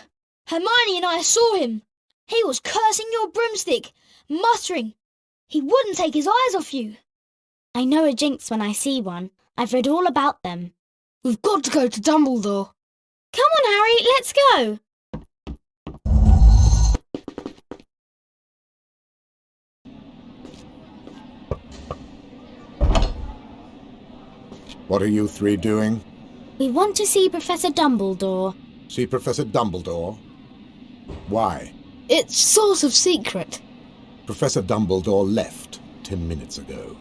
Speaker 10: Hermione and I saw him. He was cursing your broomstick, muttering. He wouldn't take his eyes off you. I know a jinx when I see one. I've read all about them.
Speaker 2: We've got to go to Dumbledore.
Speaker 10: Come on, Harry, let's go.
Speaker 14: What are you three doing?
Speaker 10: We want to see Professor Dumbledore.
Speaker 14: See Professor Dumbledore? Why?
Speaker 2: It's sort of secret.
Speaker 14: Professor Dumbledore left 10 minutes ago.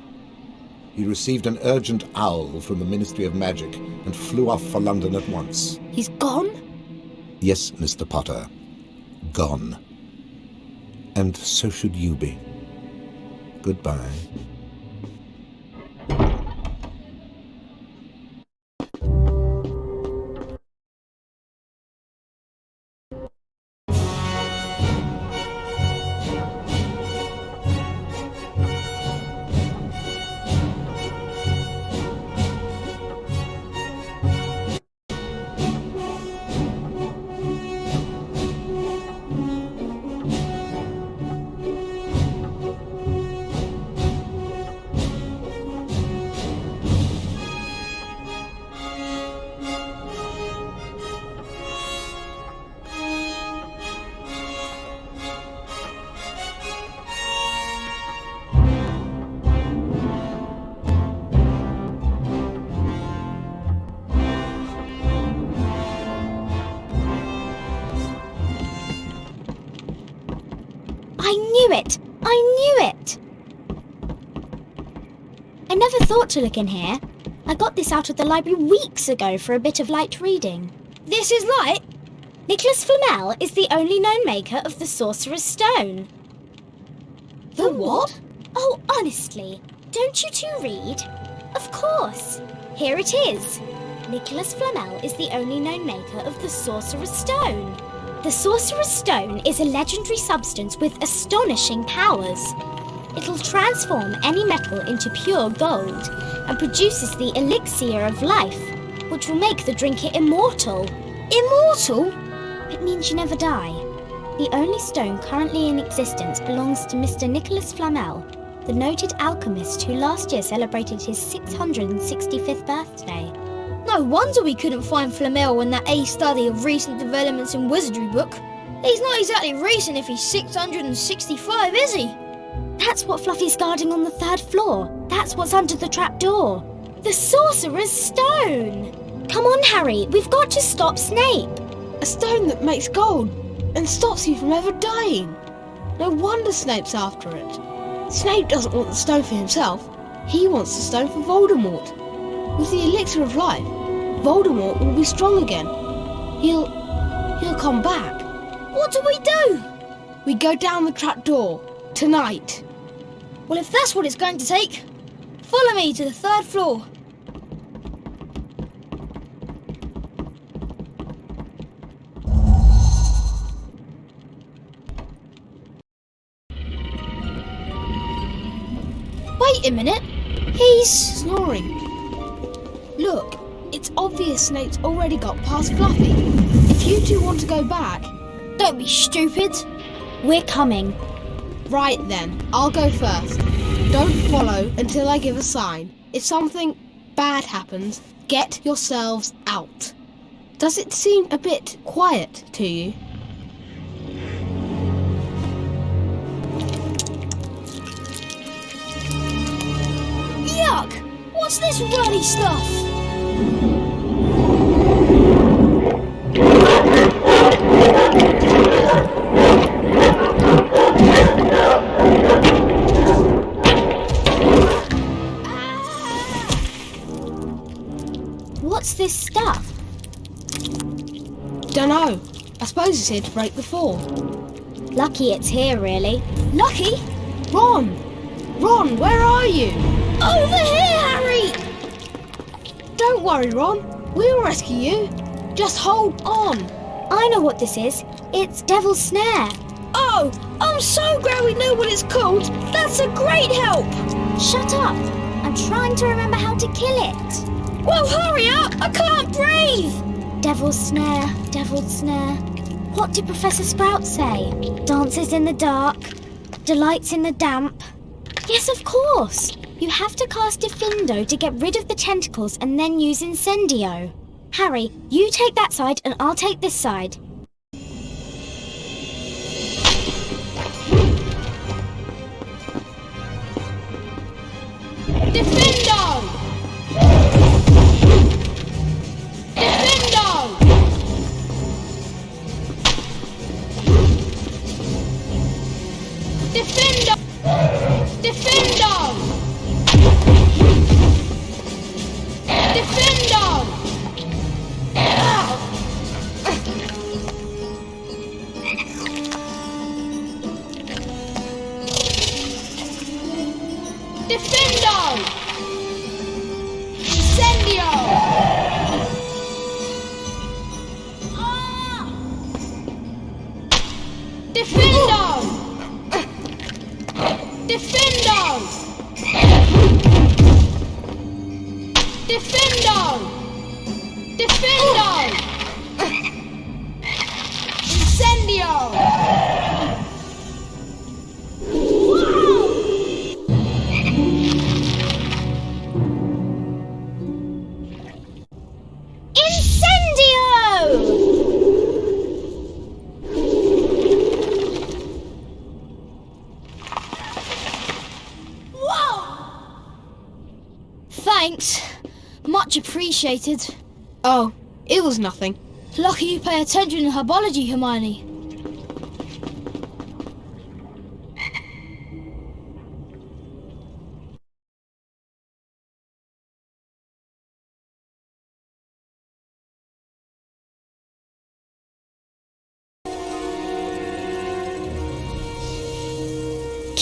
Speaker 14: He received an urgent owl from the Ministry of Magic and flew off for London at once.
Speaker 2: He's gone?
Speaker 14: Yes, Mr. Potter. Gone. And so should you be. Goodbye.
Speaker 10: I knew it! I knew it! I never thought to look in here. I got this out of the library weeks ago for a bit of light reading.
Speaker 8: This is light?
Speaker 10: Nicholas Flamel is the only known maker of the Sorcerer's Stone.
Speaker 8: The what?
Speaker 10: Oh, honestly, don't you two read? Of course. Here it is. Nicholas Flamel is the only known maker of the Sorcerer's Stone. The Sorcerer's Stone is a legendary substance with astonishing powers. It'll transform any metal into pure gold and produces the elixir of life, which will make the drinker immortal.
Speaker 8: Immortal?
Speaker 10: It means you never die. The only stone currently in existence belongs to Mr. Nicholas Flamel, the noted alchemist who last year celebrated his 665th birthday.
Speaker 8: No wonder we couldn't find Flamel in that A study of recent developments in wizardry book. He's not exactly recent if he's 665, is he?
Speaker 10: That's what Fluffy's guarding on the 3rd floor. That's what's under the trapdoor. The Sorcerer's Stone! Come on, Harry, we've got to stop Snape.
Speaker 2: A stone that makes gold and stops you from ever dying. No wonder Snape's after it. Snape doesn't want the stone for himself. He wants the stone for Voldemort. With the elixir of life, Voldemort will be strong again. He'll come back.
Speaker 8: What do we do?
Speaker 2: We go down the trapdoor tonight.
Speaker 8: Well, if that's what it's going to take, follow me to the 3rd floor. Wait a minute. He's
Speaker 2: snoring. Look, it's obvious Snape's already got past Fluffy. If you two want to go back...
Speaker 8: Don't be stupid.
Speaker 10: We're coming.
Speaker 2: Right then, I'll go first. Don't follow until I give a sign. If something bad happens, get yourselves out. Does it seem a bit quiet to you?
Speaker 8: Yuck! What's this ruddy stuff?
Speaker 10: What's this stuff?
Speaker 2: Dunno. I suppose it's here to break the fall.
Speaker 10: Lucky it's here, really.
Speaker 8: Lucky?
Speaker 2: Ron! Ron, where are you?
Speaker 8: Over here, Harry!
Speaker 2: Don't worry, Ron. We'll rescue you. Just hold on.
Speaker 10: I know what this is. It's Devil's Snare.
Speaker 8: Oh, I'm so glad we know what it's called. That's a great help.
Speaker 10: Shut up. I'm trying to remember how to kill it.
Speaker 8: Well, hurry up. I can't breathe.
Speaker 10: Devil's Snare, Devil's Snare. What did Professor Sprout say? Dances in the dark, delights in the damp. Yes, of course. You have to cast Diffindo to get rid of the tentacles and then use Incendio. Harry, you take that side and I'll take this side.
Speaker 15: Diffindo! Diffindo! Diffindo! Diffindo! Diffindo! Diffindo! Incendio! Diffindo! Diffindo! Diffindo! Diffindo! Incendio!
Speaker 8: Thanks. Much appreciated.
Speaker 2: Oh, it was nothing.
Speaker 8: Lucky you pay attention in herbology, Hermione.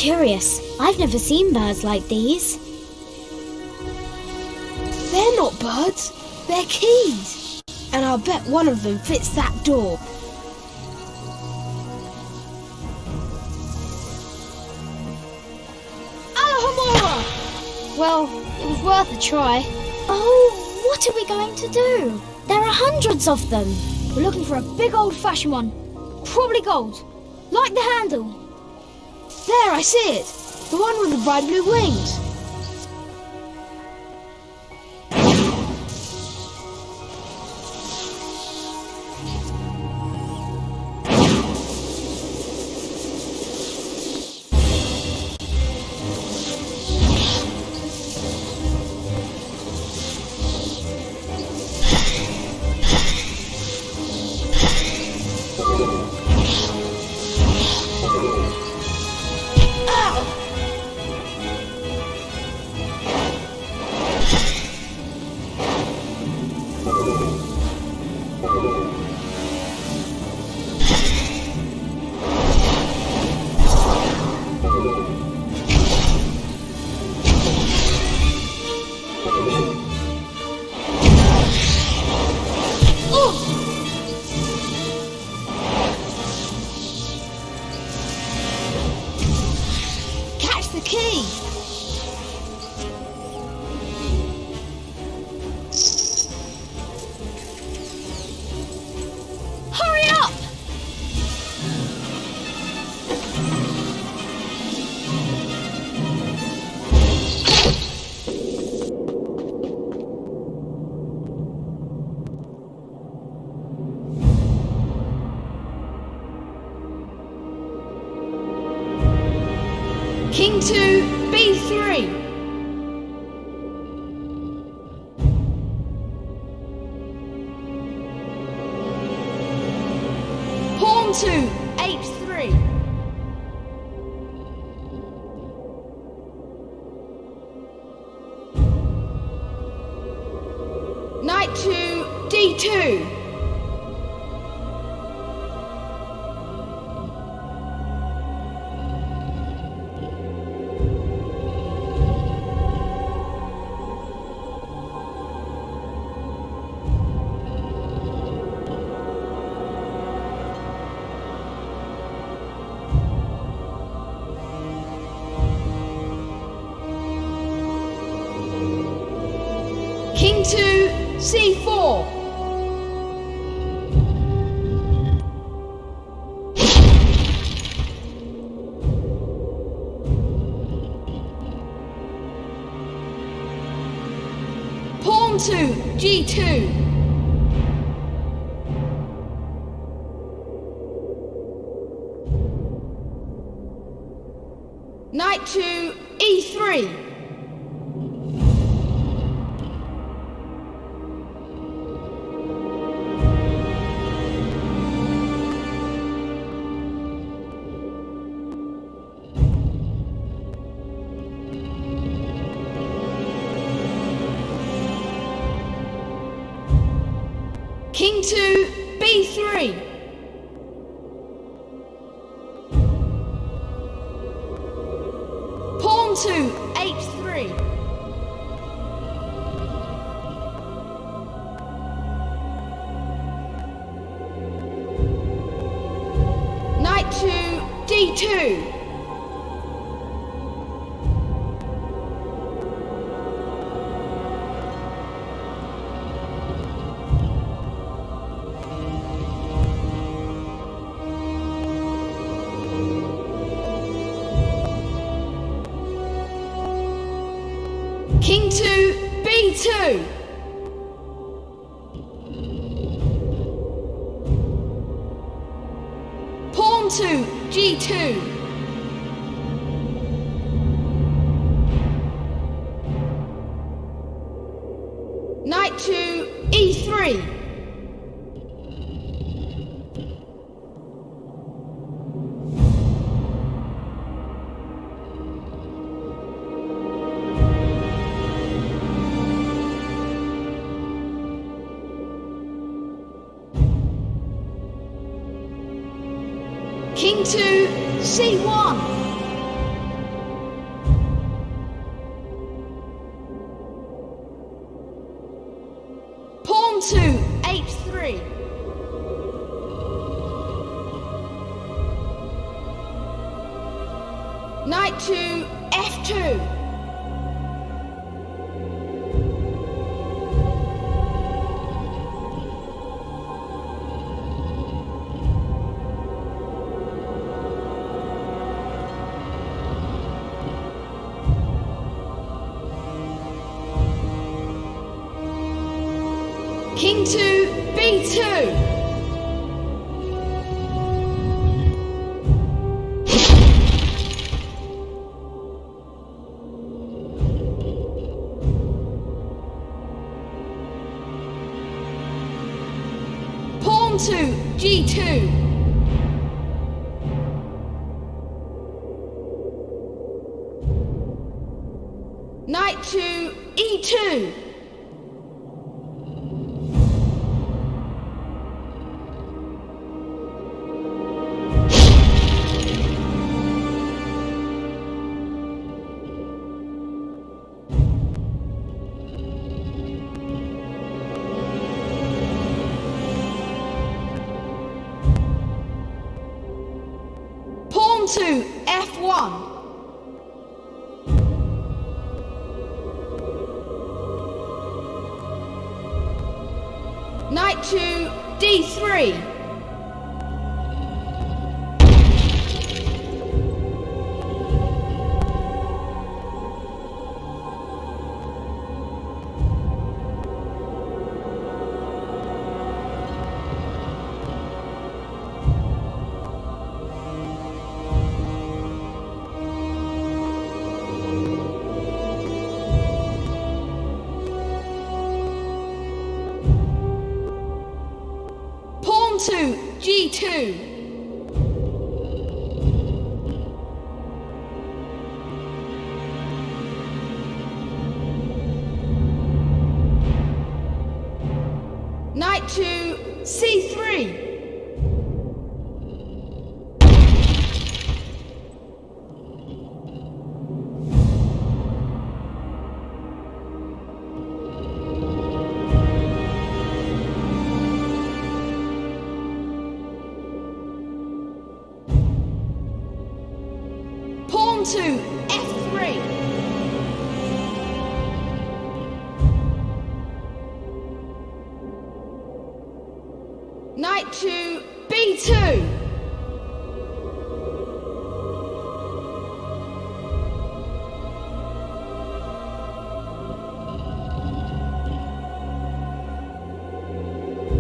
Speaker 10: curious. I've never seen birds like these.
Speaker 2: They're not birds, they're keys. And I'll bet one of them fits that door.
Speaker 10: Alohomora! Well, it was worth a try. Oh, what are we going to do? There are hundreds of them. We're looking for a big old-fashioned one. Probably gold. Like the handle.
Speaker 2: There, I see it. The one with the bright blue wings.
Speaker 15: King 2, B3. Pawn 2, H3. Knight 2, D2. King 2, C4. Pawn 2, G2. Knight 2, E3. King 2, B3. Pawn 2, H3. Knight 2, D2. King 2, B2. Pawn 2, G2. Knight 2, E3. King 2, C1. Knight to F2. King to B2. Pawn to G2. Knight to E2. Pawn to F1. Knight to D3. Pawn to G2. Knight to C3. Pawn to F3. Knight to B2.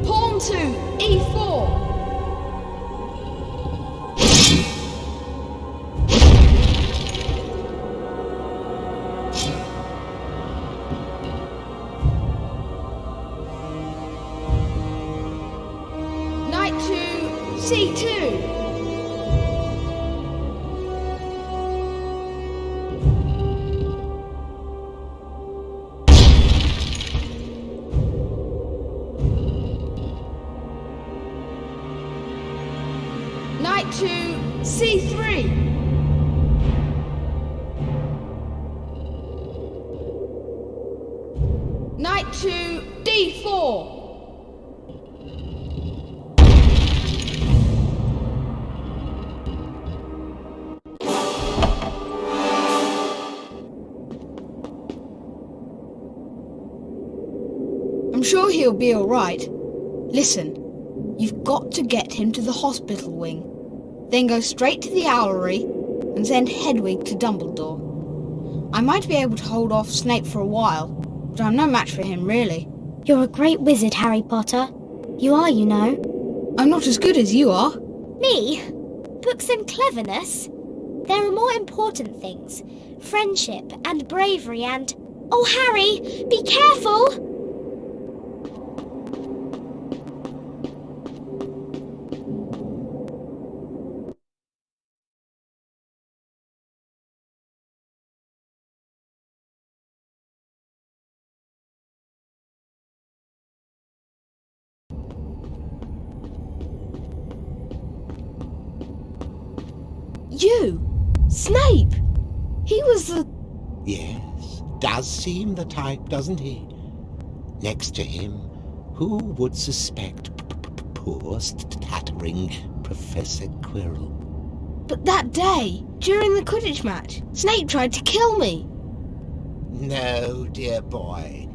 Speaker 15: Pawn to E4. Knight to C2. Knight to C3. Knight to D4.
Speaker 2: I'm sure he'll be all right. Listen, you've got to get him to the hospital wing. Then go straight to the owlery and send Hedwig to Dumbledore. I might be able to hold off Snape for a while, but I'm no match for him, really.
Speaker 10: You're a great wizard, Harry Potter. You are, you know.
Speaker 2: I'm not as good as you are.
Speaker 10: Me? Books and cleverness? There are more important things. Friendship and bravery and... Oh, Harry, be careful!
Speaker 2: You! Snape! He was the...
Speaker 6: Yes, does seem the type, doesn't he? Next to him, who would suspect poor, stuttering Professor Quirrell?
Speaker 2: But that day, during the Quidditch match, Snape tried to kill me.
Speaker 6: No, dear boy.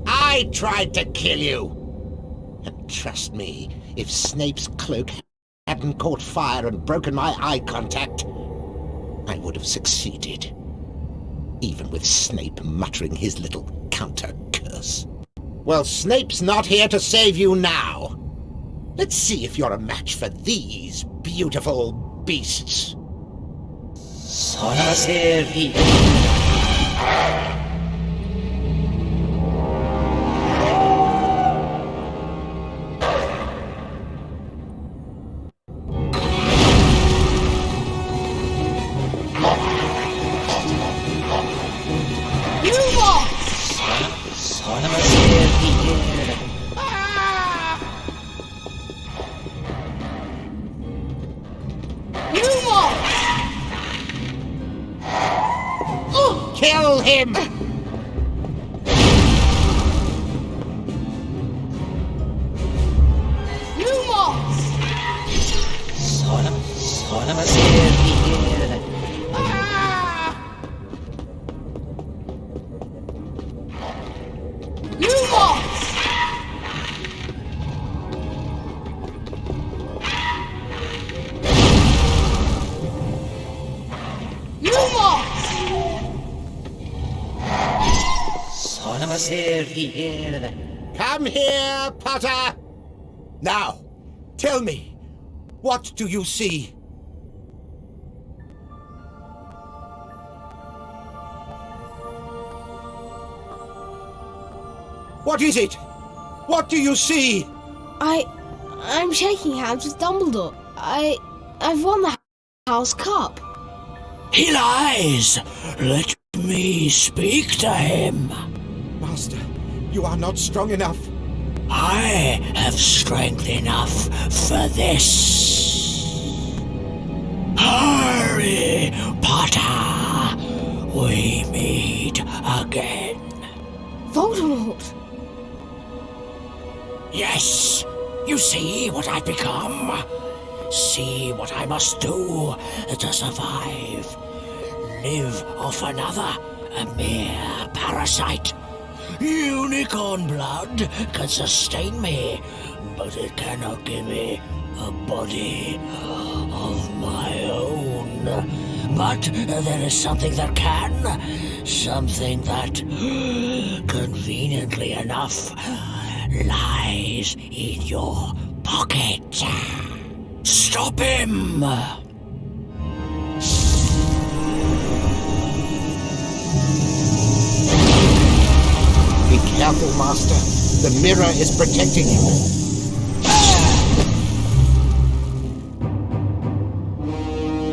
Speaker 6: I tried to kill you. And trust me, if Snape's cloak hadn't caught fire and broken my eye contact, I would have succeeded. Even with Snape muttering his little counter-curse. Well, Snape's not here to save you now. Let's see if you're a match for these beautiful beasts.
Speaker 7: Sorcerer.
Speaker 6: Kill him! Come here, Potter! Now, tell me, what do you see? What is it? What do you see?
Speaker 2: I'm shaking hands with Dumbledore. I've won the House Cup.
Speaker 7: He lies! Let me speak to him.
Speaker 6: Master, you are not strong enough.
Speaker 7: I have strength enough for this. Harry Potter, we meet again.
Speaker 2: Voldemort!
Speaker 7: Yes, you see what I've become. See what I must do to survive. Live off another, a mere parasite. Unicorn blood can sustain me, but it cannot give me a body of my own. But there is something that can, something that, conveniently enough, lies in your pocket. Stop him!
Speaker 6: Be careful, Master. The mirror is protecting you.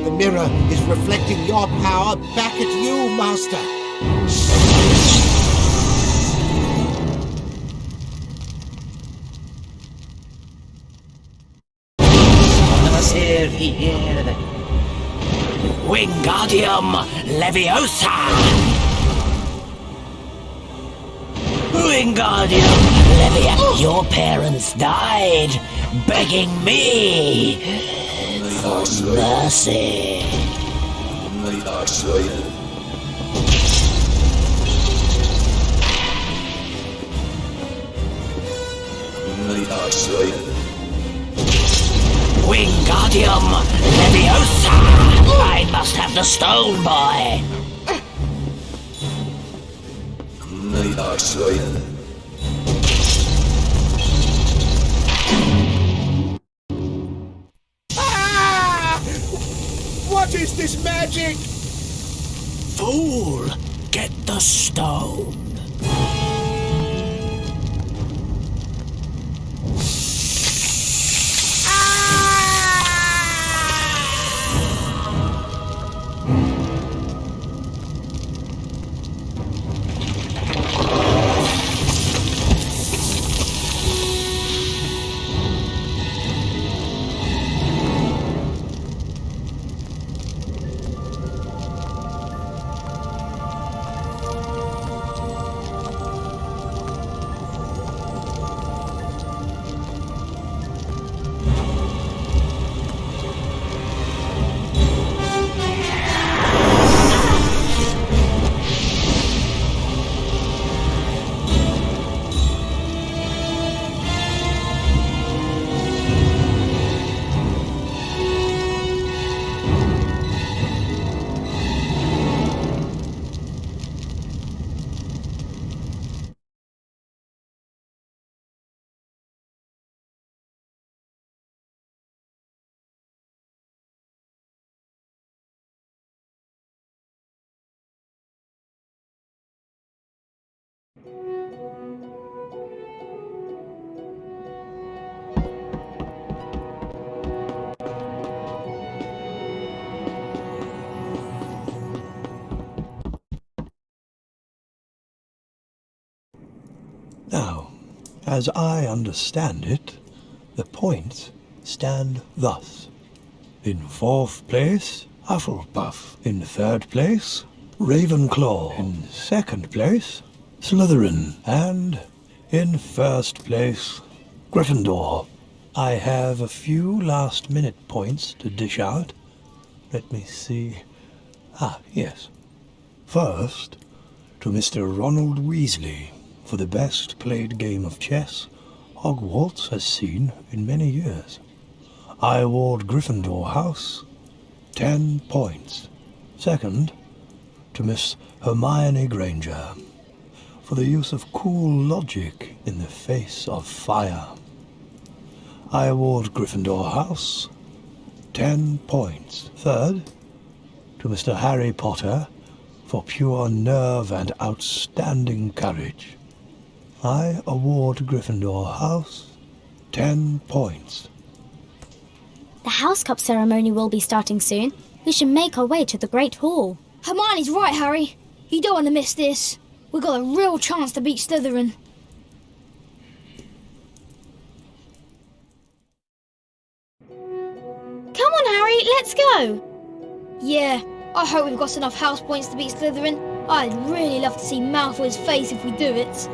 Speaker 6: The mirror is reflecting your power back at you, Master.
Speaker 7: Wingardium Leviosa! Wingardium Leviosa! Your parents died begging me for mercy. Wingardium Leviosa! I must have the stone, boy.
Speaker 6: Ah! What is this magic?
Speaker 7: Fool, get the stone.
Speaker 4: As I understand it, the points stand thus. In 4th place, Hufflepuff. In 3rd place, Ravenclaw. In 2nd place, Slytherin. And in 1st place, Gryffindor. I have a few last-minute points to dish out. Let me see. Yes. First, to Mr. Ronald Weasley for the best played game of chess Hogwarts has seen in many years. I award Gryffindor House 10 points. Second, to Miss Hermione Granger for the use of cool logic in the face of fire. I award Gryffindor House 10 points. Third, to Mr. Harry Potter for pure nerve and outstanding courage. I award Gryffindor House 10 points.
Speaker 10: The House Cup ceremony will be starting soon. We should make our way to the Great Hall.
Speaker 8: Hermione's right, Harry. You don't want to miss this. We've got a real chance to beat Slytherin.
Speaker 10: Come on, Harry, let's go.
Speaker 8: Yeah, I hope we've got enough house points to beat Slytherin. I'd really love to see Malfoy's face if we do it.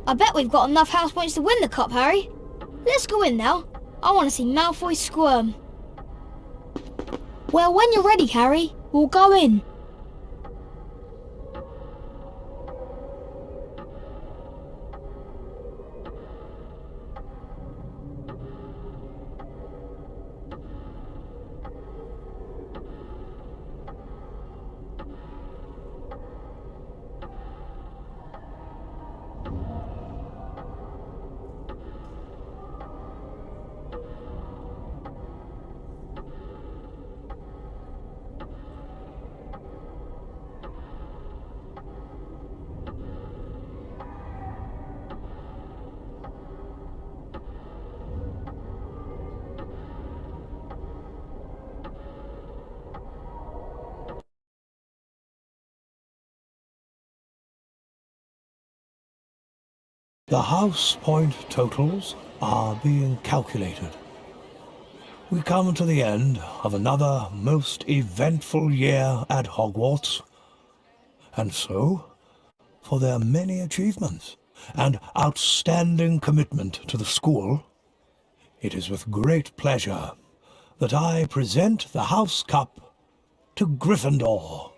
Speaker 8: I bet we've got enough house points to win the cup, Harry. Let's go in now. I want to see Malfoy squirm.
Speaker 10: Well, when you're ready, Harry, we'll go in.
Speaker 4: The house point totals are being calculated. We come to the end of another most eventful year at Hogwarts. And so, for their many achievements and outstanding commitment to the school, it is with great pleasure that I present the House Cup to Gryffindor.